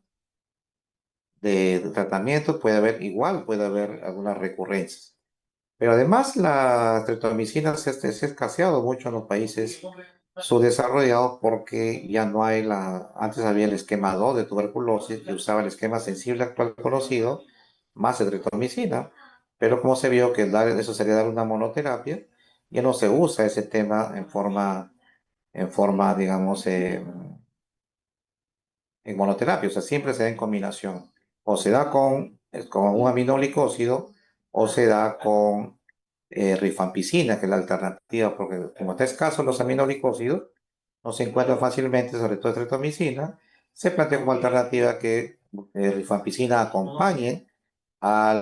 tratamiento puede haber algunas recurrencias. Pero además la streptomicina se ha escaseado mucho en los países subdesarrollados porque ya no hay antes había el esquema 2 de tuberculosis que usaba el esquema sensible actual conocido más streptomicina, pero como se vio que eso sería dar una monoterapia, ya no se usa ese tema en forma, digamos, en monoterapia, o sea, siempre se da en combinación. O se da con un aminoglicósido o se da con rifampicina, que es la alternativa, porque como está escaso los aminoglicósidos, no se encuentran fácilmente, sobre todo estreptomicina, se plantea como alternativa que rifampicina acompañe a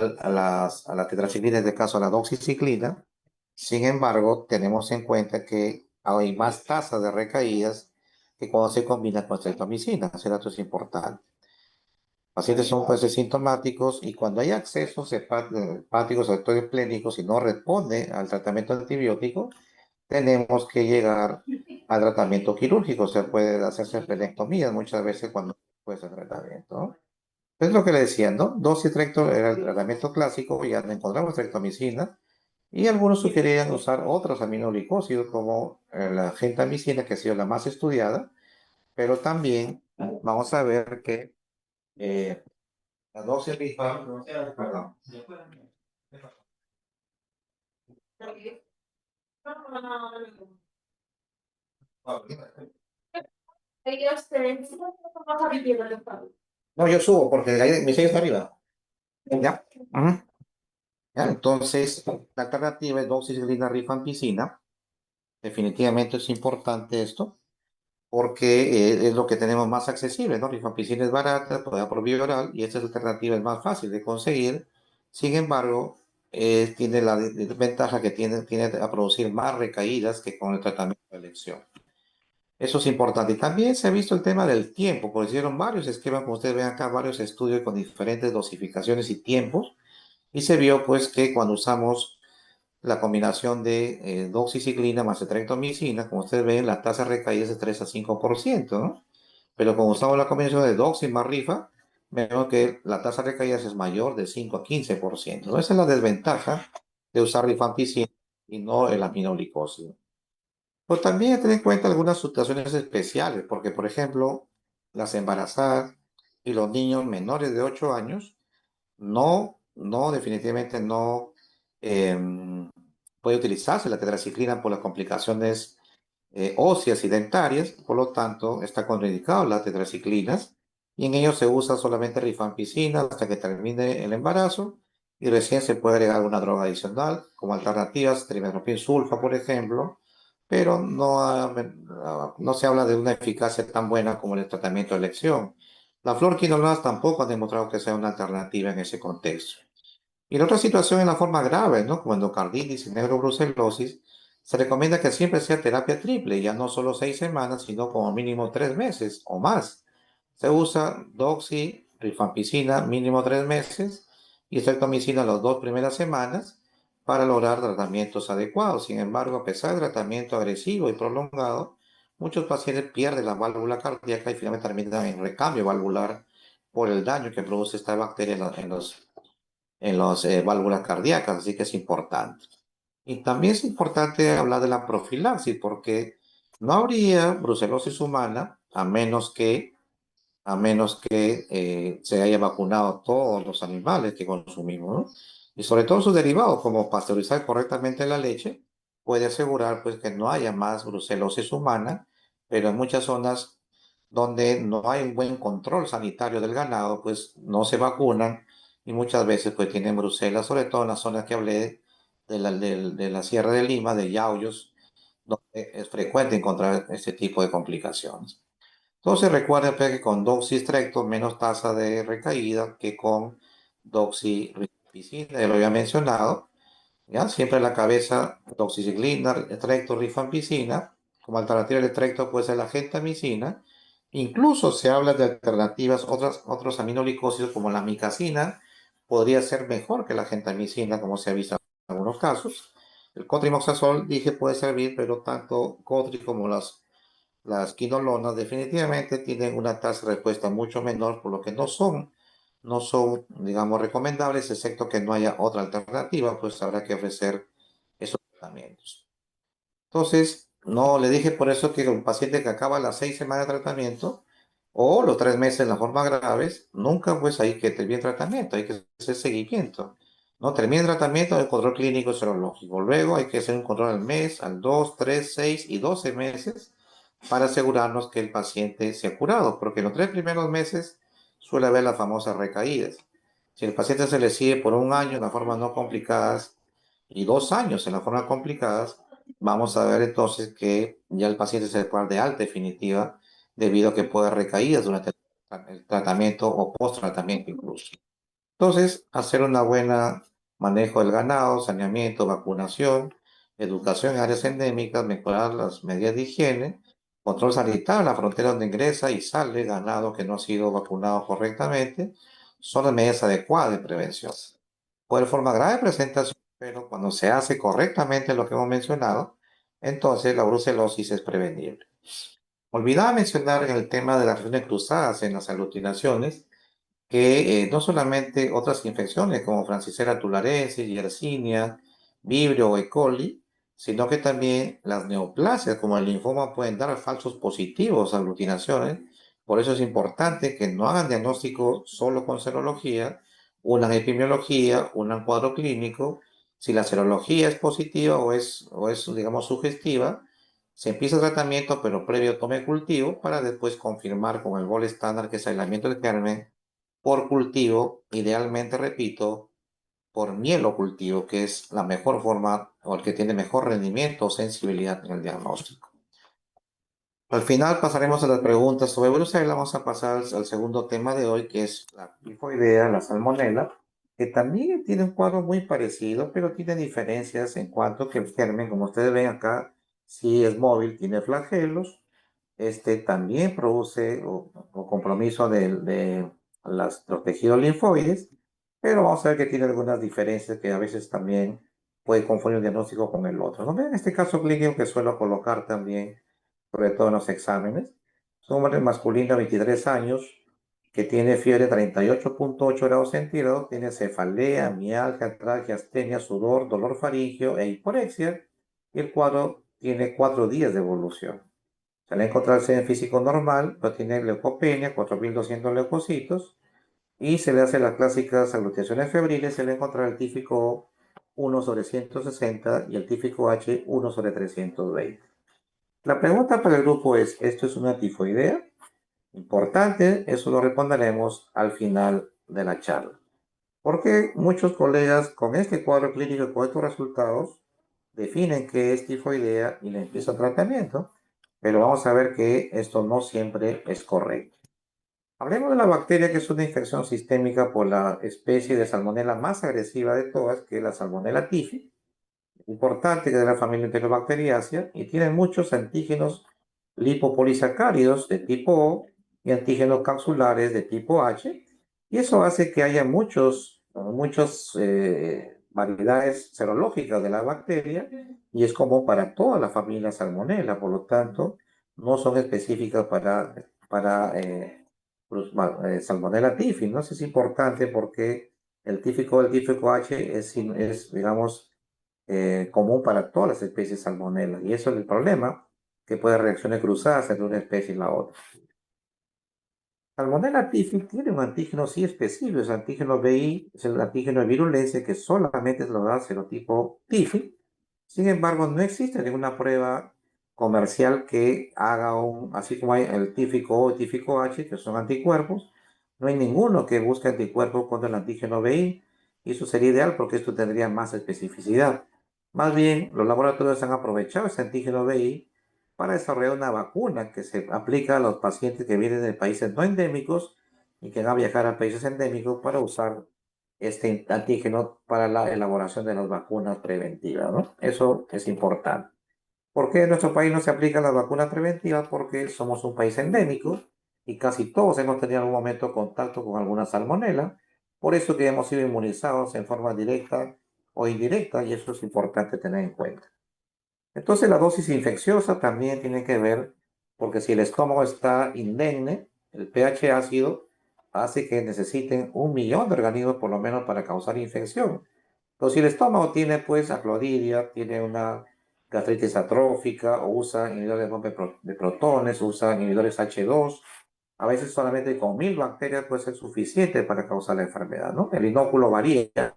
la tetraciclina, en este caso a la doxiciclina. Sin embargo, tenemos en cuenta que hay más tasas de recaídas que cuando se combina con estreptomicina. Ese dato es importante. Pacientes son pues sintomáticos y cuando hay accesos hepáticos, sobre todo esplénicos, y no responde al tratamiento antibiótico, tenemos que llegar al tratamiento quirúrgico. Se puede hacerse esplenectomías muchas veces cuando puede ser tratamiento, ¿no? Es lo que le decía, ¿no? Dosis recto era el tratamiento clásico, ya no encontramos streptomicina, y algunos sugerían usar otros aminoglicósidos como la gentamicina, que ha sido la más estudiada, pero también vamos a ver que la dosis perdón. No, yo subo porque ahí mi sello está arriba. ¿Ya? Ujú. ¿Ya? Entonces, la alternativa es doxiciclina rifampicina. Definitivamente es importante esto porque es lo que tenemos más accesible, ¿no? Rifampicina es barata, puede dar por vía oral y esta alternativa es más fácil de conseguir. Sin embargo, tiene la desventaja que tiene a producir más recaídas que con el tratamiento de elección. Eso es importante. Y también se ha visto el tema del tiempo, porque hicieron varios esquemas, como ustedes ven acá, varios estudios con diferentes dosificaciones y tiempos, y se vio pues que cuando usamos la combinación de doxiciclina más etreptomicina, como ustedes ven, la tasa de recaída es de 3 a 5%, ¿no? Pero cuando usamos la combinación de doxi más rifa, vemos que la tasa de recaídas es mayor de 5 a 15%, ¿no? Esa es la desventaja de usar rifampicina y no el aminoglicósido. Pues también hay que tener en cuenta algunas situaciones especiales, porque por ejemplo, las embarazadas y los niños menores de 8 años definitivamente no puede utilizarse la tetraciclina por las complicaciones óseas y dentarias, por lo tanto está contraindicado las tetraciclinas y en ellos se usa solamente rifampicina hasta que termine el embarazo y recién se puede agregar una droga adicional como alternativas, trimethoprim sulfa por ejemplo, pero no se habla de una eficacia tan buena como el tratamiento de elección. La fluoroquinolonas tampoco ha demostrado que sea una alternativa en ese contexto. Y en otra situación, en la forma grave, ¿no? Como endocarditis y neurobrucelosis, se recomienda que siempre sea terapia triple, ya no solo 6 semanas, sino como mínimo 3 meses o más. Se usa doxi, rifampicina mínimo 3 meses y streptomicina las 2 primeras semanas para lograr tratamientos adecuados. Sin embargo, a pesar del tratamiento agresivo y prolongado, muchos pacientes pierden la válvula cardíaca y finalmente terminan en recambio valvular por el daño que produce esta bacteria en las válvulas cardíacas, así que es importante. Y también es importante hablar de la profilaxis, porque no habría brucelosis humana a menos que se haya vacunado todos los animales que consumimos, ¿no? Y sobre todo sus derivados, como pasteurizar correctamente la leche, puede asegurar pues que no haya más brucelosis humana, pero en muchas zonas donde no hay un buen control sanitario del ganado, pues no se vacunan y muchas veces pues tienen brucelas, sobre todo en las zonas que hablé de la Sierra de Lima, de Yauyos, donde es frecuente encontrar este tipo de complicaciones. Entonces recuerda pues, que con doxystricto menos tasa de recaída que con doxirrifampicina, ya lo había mencionado, ¿ya? Siempre en la cabeza doxiciclina, estricto, rifampicina, como alternativa al estricto puede ser la gentamicina, incluso se habla de alternativas, otros aminoglicósidos como la micacina, podría ser mejor que la gentamicina, como se ha visto en algunos casos. El cotrimoxazol, dije, puede servir, pero tanto cotri como las quinolonas definitivamente tienen una tasa de respuesta mucho menor, por lo que no son, digamos, recomendables, excepto que no haya otra alternativa, pues habrá que ofrecer esos tratamientos. Entonces, no le dije por eso que un paciente que acaba las 6 semanas de tratamiento o los 3 meses en las formas graves, nunca pues hay que tener bien tratamiento, hay que hacer seguimiento. ¿no? Termina el tratamiento del control clínico serológico. Luego hay que hacer un control al mes, al 2, 3, 6 y 12 meses para asegurarnos que el paciente se ha curado, porque en los 3 primeros meses suele haber las famosas recaídas. Si el paciente se le sigue por un año en las formas no complicadas y 2 años en las formas complicadas, vamos a ver entonces que ya el paciente se puede dar de alta definitiva debido a que puede haber recaídas durante el tratamiento o post-tratamiento incluso. Entonces, hacer una buena manejo del ganado, saneamiento, vacunación, educación en áreas endémicas, mejorar las medidas de higiene, control sanitario en la frontera donde ingresa y sale ganado que no ha sido vacunado correctamente, son las medidas adecuadas de prevención. Puede forma grave presentación, pero cuando se hace correctamente lo que hemos mencionado, entonces la brucelosis es prevenible. Olvidaba mencionar en el tema de las reacciones cruzadas en las aglutinaciones, que no solamente otras infecciones como Francisella tularensis, Yersinia, Vibrio o E. coli, sino que también las neoplasias como el linfoma pueden dar falsos positivos a aglutinaciones. Por eso es importante que no hagan diagnóstico solo con serología, una epidemiología, un cuadro clínico. Si la serología es positiva o es, digamos, sugestiva, se empieza el tratamiento, pero previo tome cultivo para después confirmar con el gol estándar que es aislamiento del germen por cultivo, idealmente, repito, por mielocultivo, que es la mejor forma o el que tiene mejor rendimiento o sensibilidad en el diagnóstico. Al final pasaremos a las preguntas sobre Brucela. Vamos a pasar al segundo tema de hoy, que es la tifoidea, la salmonela, que también tiene un cuadro muy parecido, pero tiene diferencias en cuanto que el germen, como ustedes ven acá, sí es móvil, tiene flagelos, también produce o compromiso de los tejidos linfoides, pero vamos a ver que tiene algunas diferencias que a veces también puede confundir un diagnóstico con el otro. ¿No? En este caso clínico que suelo colocar también, sobre todo en los exámenes, es un hombre masculino de 23 años que tiene fiebre 38,8 grados centígrados, tiene cefalea, mialgia, artralgia, astenia, sudor, dolor faríngeo e hiporexia, y el cuadro tiene 4 días de evolución. Se le encontrarse en físico normal, pero tiene leucopenia, 4.200 leucocitos, y se le hace las clásicas aglutinaciones febriles, se le encuentra el típico 1 sobre 160 y el típico H 1 sobre 320. La pregunta para el grupo es, ¿esto es una tifoidea? Importante, eso lo responderemos al final de la charla. Porque muchos colegas con este cuadro clínico y con estos resultados definen que es tifoidea y le empieza tratamiento, pero vamos a ver que esto no siempre es correcto. Hablemos de la bacteria, que es una infección sistémica por la especie de salmonela más agresiva de todas, que es la salmonella typhi, importante, que es de la familia Enterobacteriaceae, y tiene muchos antígenos lipopolisacáridos de tipo O y antígenos capsulares de tipo H, y eso hace que haya muchas variedades serológicas de la bacteria, y es común para toda la familia Salmonella, por lo tanto, no son específicas para Salmonella typhi, ¿no? Eso es importante porque el típico H digamos, común para todas las especies Salmonella. Y eso es el problema, que puede haber reacciones cruzadas entre una especie y la otra. Salmonella typhi tiene un antígeno sí específico, es el antígeno BI, es el antígeno de virulencia que solamente es lo da serotipo typhi. Sin embargo, no existe ninguna prueba comercial que haga así como hay el típico O y típico H, que son anticuerpos, no hay ninguno que busque anticuerpos contra el antígeno BI, y eso sería ideal porque esto tendría más especificidad. Más bien, los laboratorios han aprovechado ese antígeno BI para desarrollar una vacuna que se aplica a los pacientes que vienen de países no endémicos y que van a viajar a países endémicos para usar este antígeno para la elaboración de las vacunas preventivas, ¿no? Eso es importante. ¿Por qué en nuestro país no se aplican las vacunas preventivas? Porque somos un país endémico y casi todos hemos tenido en algún momento contacto con alguna salmonela. Por eso que hemos sido inmunizados en forma directa o indirecta, y eso es importante tener en cuenta. Entonces la dosis infecciosa también tiene que ver, porque si el estómago está indemne, el pH ácido hace que necesiten 1 millón de organismos por lo menos para causar infección. Entonces si el estómago tiene pues aclodidia, tiene una gastritis atrófica o usa inhibidores de protones, usa inhibidores H2, a veces solamente con 1.000 bacterias puede ser suficiente para causar la enfermedad, ¿no? El inóculo varía,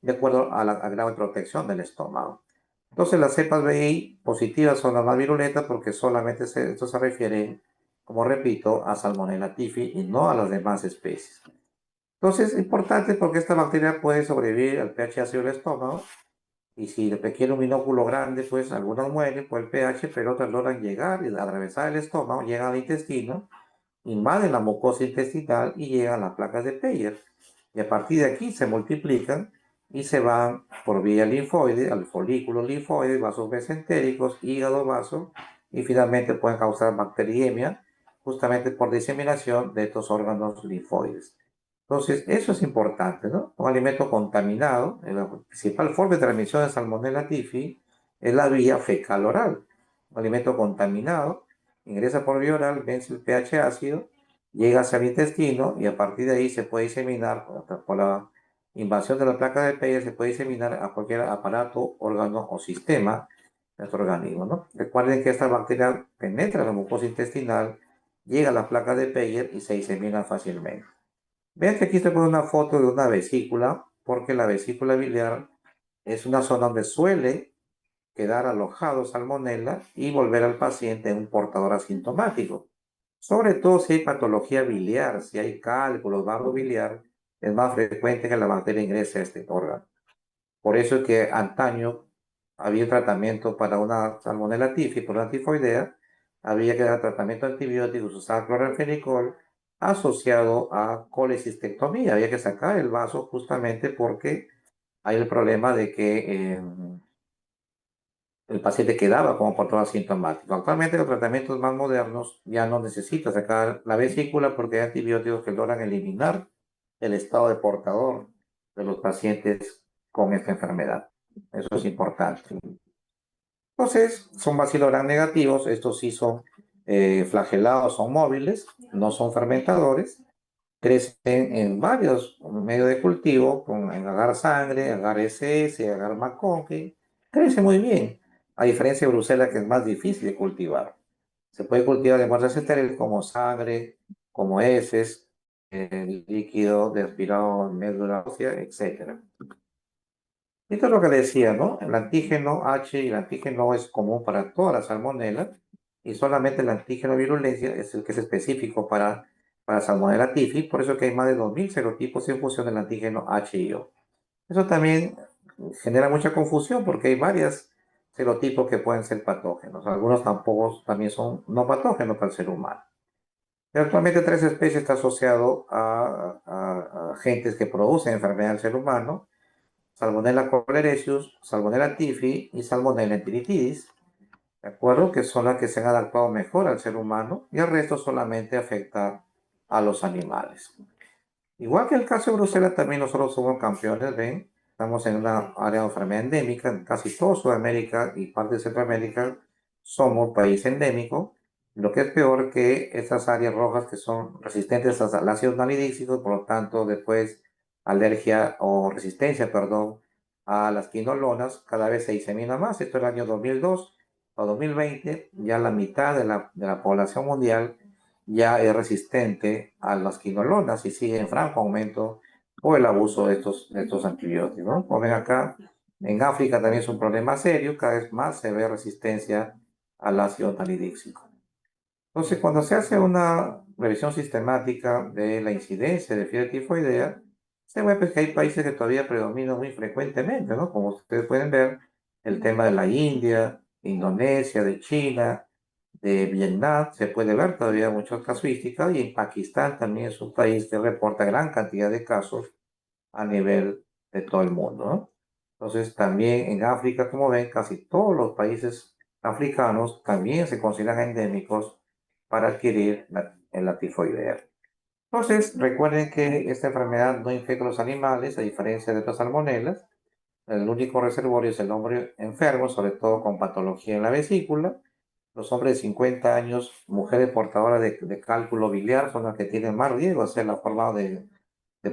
de acuerdo al grado de protección del estómago. Entonces las cepas BI positivas son las más virulentas porque solamente esto se refiere, como repito, a Salmonella typhi y no a las demás especies. Entonces es importante porque esta bacteria puede sobrevivir al pH ácido del estómago y si requiere un binóculo grande, pues algunas mueren por el pH, pero otras logran llegar y atravesar el estómago, llegan al intestino, invaden la mucosa intestinal y llegan a las placas de Peyer. Y a partir de aquí se multiplican y se van por vía linfoide al folículo linfoide, vasos mesentéricos, hígado, vaso, y finalmente pueden causar bacteriemia justamente por diseminación de estos órganos linfoides. Entonces, eso es importante, ¿no? Un alimento contaminado, la principal forma de transmisión de Salmonella typhi es la vía fecal oral. Un alimento contaminado ingresa por vía oral, vence el pH ácido, llega hacia el intestino y a partir de ahí se puede diseminar, por la invasión de la placa de Peyer, se puede diseminar a cualquier aparato, órgano o sistema de nuestro organismo, ¿no? Recuerden que esta bacteria penetra la mucosa intestinal, llega a la placa de Peyer y se disemina fácilmente. Vean que aquí estoy poniendo una foto de una vesícula, porque la vesícula biliar es una zona donde suele quedar alojado salmonella y volver al paciente un portador asintomático. Sobre todo si hay patología biliar, si hay cálculos, barro biliar, es más frecuente que la bacteria ingrese a este órgano. Por eso es que antaño había un tratamiento para una salmonella typhi, por una tifoidea, había que dar tratamiento antibiótico, se usaba clorfenicol asociado a colecistectomía. Había que sacar el vaso justamente porque hay el problema de que el paciente quedaba como portador asintomático. Actualmente los tratamientos más modernos ya no necesitan sacar la vesícula porque hay antibióticos que logran eliminar el estado de portador de los pacientes con esta enfermedad. Eso es importante. Entonces, son bacilogram negativos, estos sí son flagelados, son móviles, no son fermentadores, crecen en varios medios de cultivo, en agar sangre, agar SS, agar McConkey, crece muy bien, a diferencia de Bruselas que es más difícil de cultivar. Se puede cultivar en muestras estériles como sangre, como heces, líquido desvirado en médula ósea, etc. Esto es lo que decía, ¿no? El antígeno H y el antígeno O es común para todas las salmonelas y solamente el antígeno virulencia es el que es específico para Salmonella typhi, por eso que hay más de 2000 serotipos en función del antígeno H y O. Eso también genera mucha confusión porque hay varios serotipos que pueden ser patógenos. Algunos tampoco también son no patógenos para el ser humano. Y actualmente tres especies están asociadas a agentes que producen enfermedad del ser humano: Salmonella colerecius, Salmonella typhi y Salmonella enteritidis, ¿de acuerdo? Que son las que se han adaptado mejor al ser humano y el resto solamente afecta a los animales. Igual que el caso de Bruselas, también nosotros somos campeones, ¿ven? Estamos en una área de enfermedad endémica, en casi toda Sudamérica y parte de Centroamérica somos país endémico. Lo que es peor que estas áreas rojas que son resistentes al ácido nalidíxico, por lo tanto, después alergia o resistencia, perdón, a las quinolonas, cada vez se disemina más. Esto es el año 2002 o 2020, ya la mitad de la población mundial ya es resistente a las quinolonas y sigue en franco aumento por el abuso de estos antibióticos, ¿no? Como ven acá, en África también es un problema serio, cada vez más se ve resistencia al ácido nalidíxico. Entonces, cuando se hace una revisión sistemática de la incidencia de fiebre tifoidea, se ve pues, que hay países que todavía predominan muy frecuentemente, ¿no? Como ustedes pueden ver, el tema de la India, Indonesia, de China, de Vietnam, se puede ver todavía muchas casuísticas, y en Pakistán también es un país que reporta gran cantidad de casos a nivel de todo el mundo, ¿no? Entonces, también en África, como ven, casi todos los países africanos también se consideran endémicos para adquirir la tifoidea. Entonces, recuerden que esta enfermedad no infecta a los animales, a diferencia de otras salmonelas. El único reservorio es el hombre enfermo, sobre todo con patología en la vesícula. Los hombres de 50 años, mujeres portadoras de cálculo biliar, son las que tienen más riesgo de ser la forma de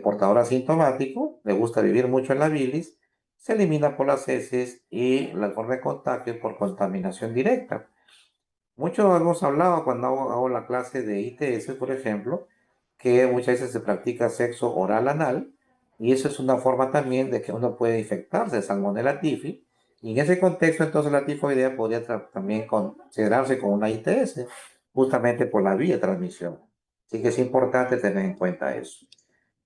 portador asintomático, le gusta vivir mucho en la bilis, se elimina por las heces y la forma de contagio por contaminación directa. Mucho hemos hablado cuando hago la clase de ITS, por ejemplo, que muchas veces se practica sexo oral anal Y eso es una forma también de que uno puede infectarse de Salmonella typhi. Y en ese contexto, entonces, la tifoidea podría también considerarse como una ITS, justamente por la vía de transmisión. Así que es importante tener en cuenta eso.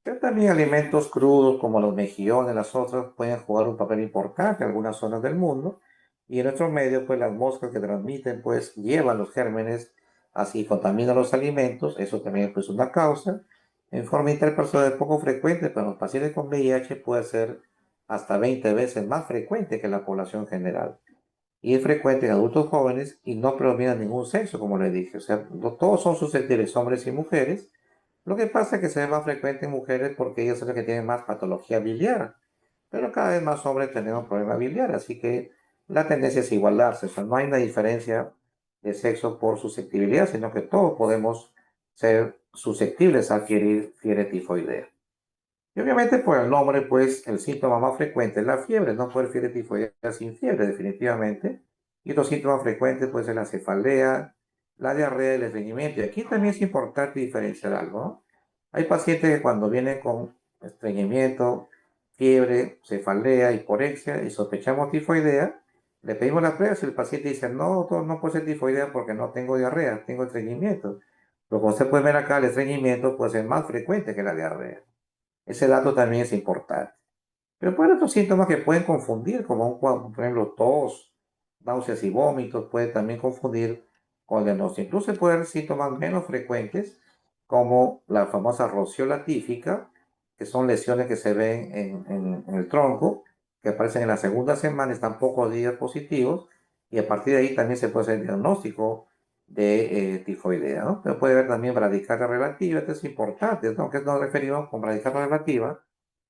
Pero también alimentos crudos como los mejillones, las otras, pueden jugar un papel importante en algunas zonas del mundo. Y en nuestro medio, pues las moscas que transmiten, pues llevan los gérmenes, así contaminan los alimentos. Eso también pues, es una causa. En forma interpersonal poco frecuente, pero en los pacientes con VIH puede ser hasta 20 veces más frecuente que en la población general. Y es frecuente en adultos jóvenes y no predomina ningún sexo, como le dije. O sea, todos son susceptibles, hombres y mujeres. Lo que pasa es que se ve más frecuente en mujeres porque ellas son las que tienen más patología biliar. Pero cada vez más hombres tenemos problemas biliares, así que la tendencia es igualarse. O sea, no hay una diferencia de sexo por susceptibilidad, sino que todos podemos ser susceptibles a adquirir fiebre tifoidea. Y obviamente por el nombre, pues el síntoma más frecuente es la fiebre, no puede haber fiebre tifoidea sin fiebre, definitivamente. Y los síntomas frecuentes pueden ser la cefalea, la diarrea y el estreñimiento. Y aquí también es importante diferenciar algo, ¿no? Hay pacientes que cuando vienen con estreñimiento, fiebre, cefalea, hiporexia y sospechamos tifoidea, le pedimos la prueba. Si el paciente dice, no, doctor, no puede ser tifoidea porque no tengo diarrea, tengo estreñimiento. Pero como usted puede ver acá, el estreñimiento puede ser más frecuente que la diarrea. Ese dato también es importante. Pero puede haber otros síntomas que pueden confundir, como un cuadro, por ejemplo, tos, náuseas y vómitos, puede también confundir con el diagnóstico. Incluso puede haber síntomas menos frecuentes, como la famosa rociola tífica, que son lesiones que se ven en el tronco, que aparecen en la segunda semana, están pocos días positivos, y a partir de ahí también se puede hacer el diagnóstico de tifoidea, ¿no? Pero puede haber también bradicardia relativa, esto es importante, ¿no? Que nos referimos con bradicardia relativa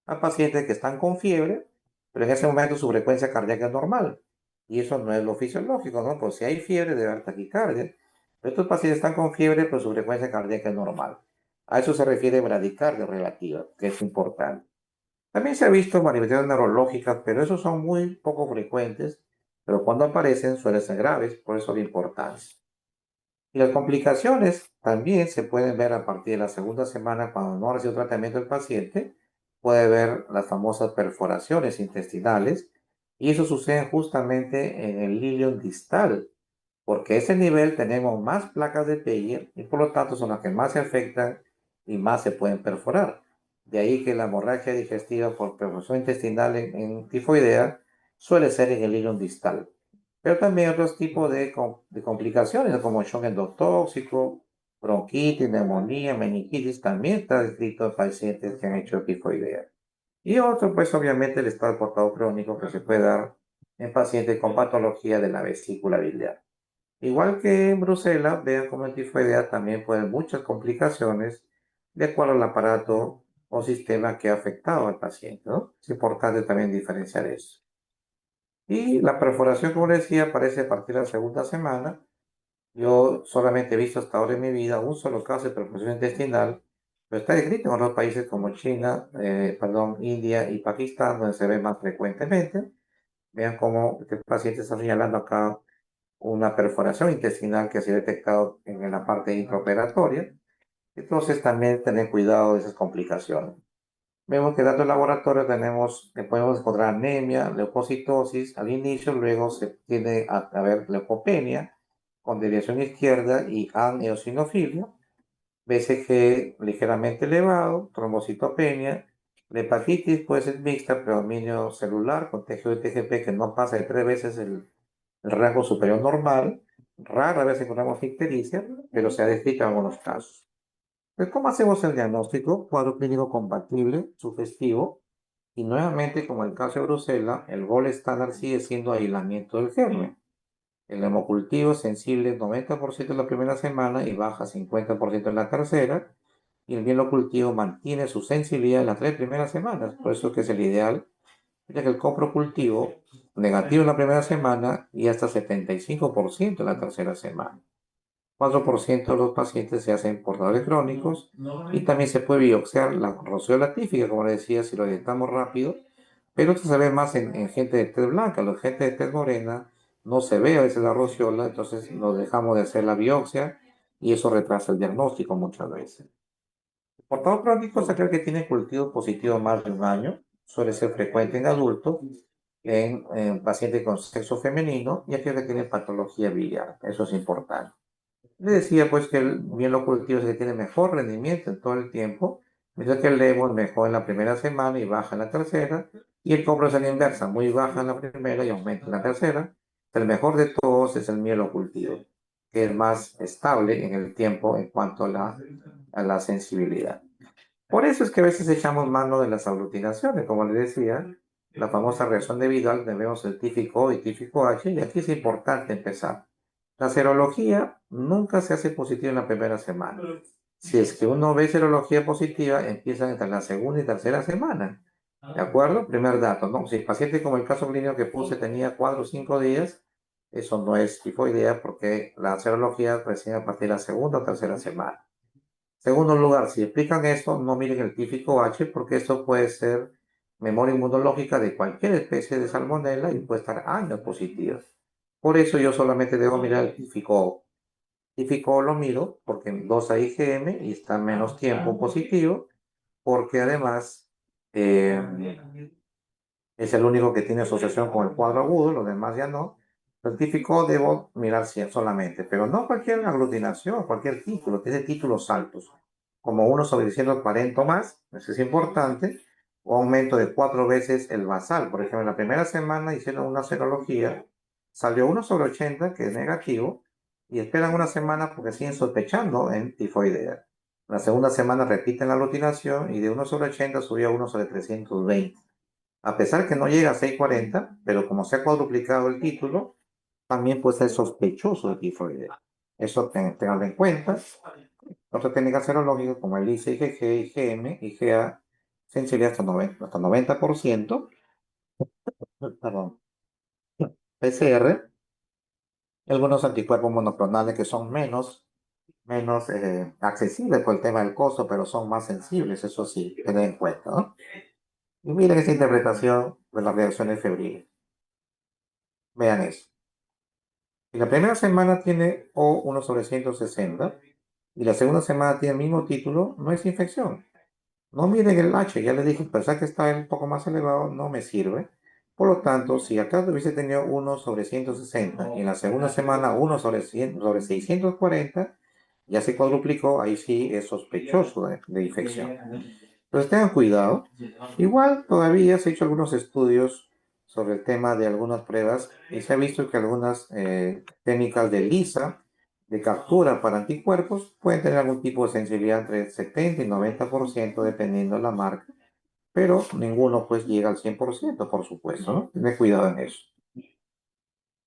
a pacientes que están con fiebre, pero en ese momento su frecuencia cardíaca es normal. Y eso no es lo fisiológico, ¿no? Pues si hay fiebre, debe haber taquicardia. Pero estos pacientes están con fiebre, pero su frecuencia cardíaca es normal. A eso se refiere bradicardia relativa, que es importante. También se ha visto manifestaciones neurológicas, pero esos son muy poco frecuentes, pero cuando aparecen suelen ser graves, por eso la importancia. Y las complicaciones también se pueden ver a partir de la segunda semana cuando no ha recibido tratamiento el paciente. Puede ver las famosas perforaciones intestinales y eso sucede justamente en el ilion distal, porque a ese nivel tenemos más placas de Peyer y por lo tanto son las que más se afectan y más se pueden perforar. De ahí que la hemorragia digestiva por perforación intestinal en tifoidea suele ser en el ilion distal. Pero también otros tipos de complicaciones, como shock endotóxico, bronquitis, neumonía, meningitis, también está descrito en pacientes que han hecho tifoidea. Y otro, pues obviamente el estado de portador crónico que se puede dar en pacientes con patología de la vesícula biliar. Igual que en Bruselas, vean como en tifoidea también puede haber muchas complicaciones de acuerdo al aparato o sistema que ha afectado al paciente, ¿no? Es importante también diferenciar eso. Y la perforación, como les decía, aparece a partir de la segunda semana. Yo solamente he visto hasta ahora en mi vida un solo caso de perforación intestinal, pero está descrito en otros países como China, India y Pakistán, donde se ve más frecuentemente. Vean cómo este paciente está señalando acá una perforación intestinal que se ha detectado en la parte intraoperatoria. Entonces también tener cuidado de esas complicaciones. Vemos que dando el laboratorio tenemos, que podemos encontrar anemia, leucocitosis al inicio, luego se tiende a haber leucopenia con desviación izquierda y aneosinofilia, BCG ligeramente elevado, trombocitopenia, la hepatitis puede ser mixta, predominio celular con tejido de TGP que no pasa de 3 veces el rango superior normal, rara vez encontramos ictericia, pero se ha descrito en algunos casos. Pues, ¿cómo hacemos el diagnóstico? Cuadro clínico compatible, sugestivo, y nuevamente, como en el caso de Bruselas, el gol estándar sigue siendo aislamiento del germen. El hemocultivo es sensible 90% en la primera semana y baja 50% en la tercera, y el mielocultivo mantiene su sensibilidad en las 3 primeras semanas, por eso que es el ideal, ya que el coprocultivo negativo en la primera semana y hasta 75% en la tercera semana. 4% de los pacientes se hacen portadores crónicos y también se puede biopsiar la rociola típica, como les decía, si lo detectamos rápido, pero esto se ve más en gente de tez blanca. La gente de tez morena no se ve a veces la rociola, entonces nos dejamos de hacer la biopsia y eso retrasa el diagnóstico muchas veces. Portador crónico es aquel que tiene cultivo positivo más de un año, suele ser frecuente en adultos, en pacientes con sexo femenino y aquel que tiene patología biliar. Eso es importante. Le decía pues que el mielo cultivo es el que tiene mejor rendimiento en todo el tiempo, mientras que el levo es mejor en la primera semana y baja en la tercera, y el cobro es a la inversa, muy baja en la primera y aumenta en la tercera. El mejor de todos es el mielo cultivo, que es más estable en el tiempo en cuanto a la sensibilidad. Por eso es que a veces echamos mano de las aglutinaciones, como les decía, la famosa reacción de Vidal, vemos el típico O y típico H, y aquí es importante empezar. La serología nunca se hace positiva en la primera semana. Si es que uno ve serología positiva, empiezan entre la segunda y tercera semana. ¿De acuerdo? Primer dato, ¿no? Si el paciente, como el caso clínico que puse, tenía 4 o 5 días, eso no es tifoidea porque la serología recién a partir de la segunda o tercera semana. Segundo lugar, si explican esto, no miren el típico H porque esto puede ser memoria inmunológica de cualquier especie de salmonela y puede estar años positivos. Por eso yo solamente debo mirar el típico O. Típico O lo miro porque endosa IgM y está menos tiempo positivo, porque además eh, es el único que tiene asociación con el cuadro agudo, los demás ya no. El típico debo mirar solamente, pero no cualquier aglutinación, cualquier título, tiene títulos altos, como 1/140 o más, eso es importante, o aumento de 4 veces el basal. Por ejemplo, en la primera semana hicieron una serología, salió 1/80, que es negativo, y esperan una semana porque siguen sospechando en tifoidea. La segunda semana repiten la aglutinación y de 1/80 subió a 1/320. A pesar que no llega a 640, pero como se ha cuadruplicado el título, también puede ser sospechoso de tifoidea. Eso tenganlo en cuenta. Otra técnica serológica como el IC, IgG, IgM, IgA, sensibilidad hasta 90%, perdón, PCR, y algunos anticuerpos monoclonales que son menos accesibles por el tema del costo, pero son más sensibles, eso sí, tener en cuenta, ¿no? Y miren esa interpretación de las reacciones febriles. Vean eso. Y la primera semana tiene O 1/160 y la segunda semana tiene el mismo título, no es infección. No miren el H, ya les dije, pensar que está un poco más elevado no me sirve. Por lo tanto, si acá hubiese tenido 1/160 y en la segunda semana 1/640, ya se cuadruplicó, ahí sí es sospechoso de infección. Entonces tengan cuidado. Igual todavía se han hecho algunos estudios sobre el tema de algunas pruebas y se ha visto que algunas técnicas de LISA, de captura para anticuerpos, pueden tener algún tipo de sensibilidad entre 70 y 90% dependiendo de la marca, pero ninguno pues llega al 100%, por supuesto, ¿no? Tener cuidado en eso.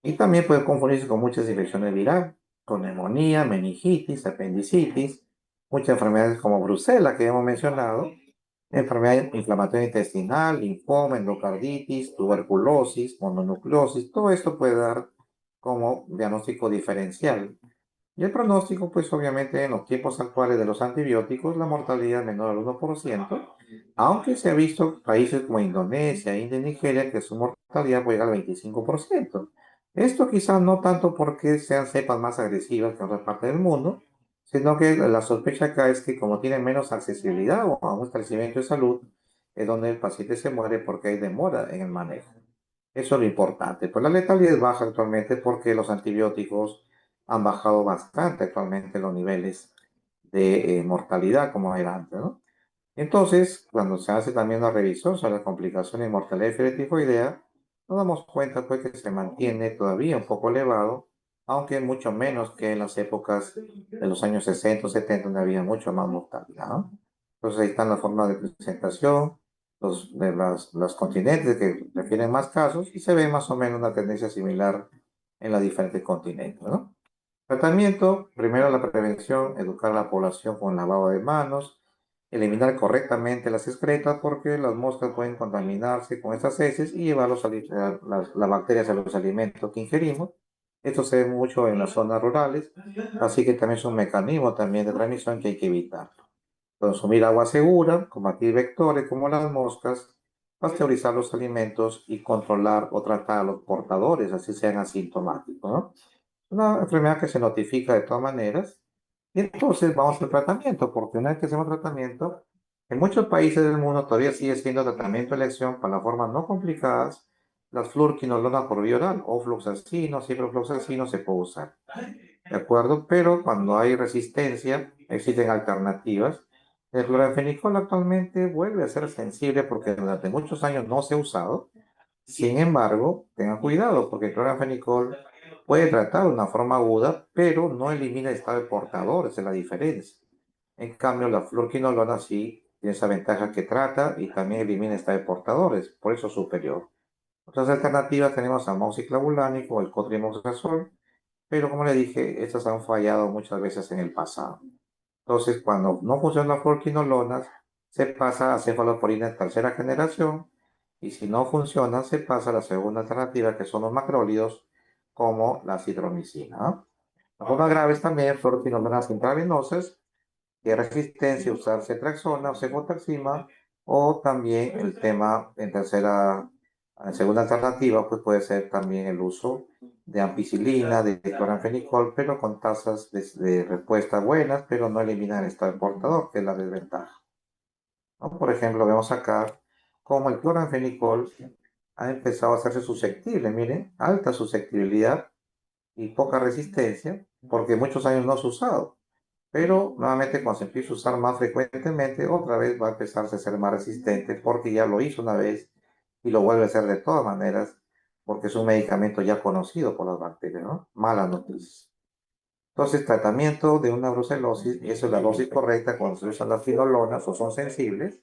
Y también puede confundirse con muchas infecciones virales, con neumonía, meningitis, apendicitis, muchas enfermedades como brucela que hemos mencionado, enfermedad inflamatoria intestinal, linfoma, endocarditis, tuberculosis, mononucleosis, todo esto puede dar como diagnóstico diferencial. Y el pronóstico, pues obviamente en los tiempos actuales de los antibióticos, la mortalidad es menor al 1%, aunque se ha visto países como Indonesia, India y Nigeria que su mortalidad puede llegar al 25%. Esto quizás no tanto porque sean cepas más agresivas que en otras partes del mundo, sino que la sospecha acá es que como tienen menos accesibilidad o a un establecimiento de salud, es donde el paciente se muere porque hay demora en el manejo. Eso es lo importante. Pues la letalidad es baja actualmente porque los antibióticos han bajado bastante actualmente los niveles de mortalidad como era antes, ¿no? Entonces, cuando se hace también una revisión sobre las complicaciones de mortalidad de fiebre tifoidea, nos damos cuenta pues que se mantiene todavía un poco elevado, aunque mucho menos que en las épocas de los años 60 o 70, donde había mucho más mortalidad, ¿no? Entonces ahí están las formas de presentación, los continentes que refieren más casos y se ve más o menos una tendencia similar en los diferentes continentes, ¿no? Tratamiento, primero la prevención, educar a la población con lavado de manos, eliminar correctamente las excretas porque las moscas pueden contaminarse con estas heces y llevar las bacterias a los alimentos que ingerimos. Esto se ve mucho en las zonas rurales, así que también es un mecanismo también de transmisión que hay que evitar. Consumir agua segura, combatir vectores como las moscas, pasteurizar los alimentos y controlar o tratar a los portadores, así sean asintomáticos, ¿no? Una enfermedad que se notifica de todas maneras Y entonces vamos al tratamiento, porque una vez que hacemos tratamiento, en muchos países del mundo todavía sigue siendo tratamiento de elección para las formas no complicadas, las fluoroquinolonas por vía oral, o fluoxacino, ciprofloxacino se puede usar, ¿de acuerdo? Pero cuando hay resistencia, existen alternativas. El cloranfenicol actualmente vuelve a ser sensible porque durante muchos años no se ha usado. Sin embargo, tengan cuidado porque el cloranfenicol puede tratar de una forma aguda, pero no elimina el estado de portador, esa es la diferencia. En cambio, la fluoroquinolona sí tiene esa ventaja que trata y también elimina el estado de portadores, por eso es superior. Otras alternativas tenemos al moxiclavulánico o el cotrimoxazol, pero como le dije, estas han fallado muchas veces en el pasado. Entonces, cuando no funcionan las fluoroquinolonas, se pasa a cefalosporina de tercera generación y si no funciona, se pasa a la segunda alternativa, que son los macrólidos, como la citromicina, ¿no? Las formas graves también, fluoroquinolonas intravenosas, de resistencia, usar cetraxona o cefotaxima, o también el tema en tercera, en segunda alternativa, pues puede ser también el uso de ampicilina, de cloranfenicol, pero con tasas de respuesta buenas, pero no eliminan el estado portador, que es la desventaja, ¿no? Por ejemplo, vemos acá cómo el cloranfenicol ha empezado a hacerse susceptible, miren, alta susceptibilidad y poca resistencia, porque muchos años no se ha usado. Pero nuevamente cuando se empieza a usar más frecuentemente, otra vez va a empezarse a ser más resistente porque ya lo hizo una vez y lo vuelve a hacer de todas maneras porque es un medicamento ya conocido por las bacterias, ¿no? Malas noticias. Entonces, tratamiento de una brucelosis, y eso es la dosis correcta cuando se usan las finolonas o son sensibles.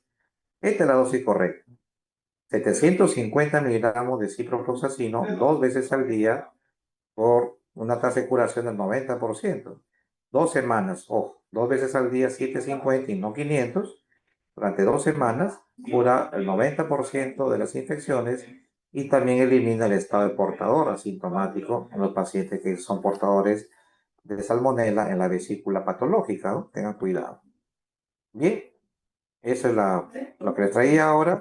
Esta es la dosis correcta. 750 miligramos de ciprofloxacino 2 veces al día por una tasa de curación del 90%. 2 semanas, ojo, 2 veces al día, 750 y no 500. Durante 2 semanas cura el 90% de las infecciones y también elimina el estado de portador asintomático en los pacientes que son portadores de salmonela en la vesícula patológica, ¿no? Tengan cuidado. Bien, eso es lo que les traía ahora.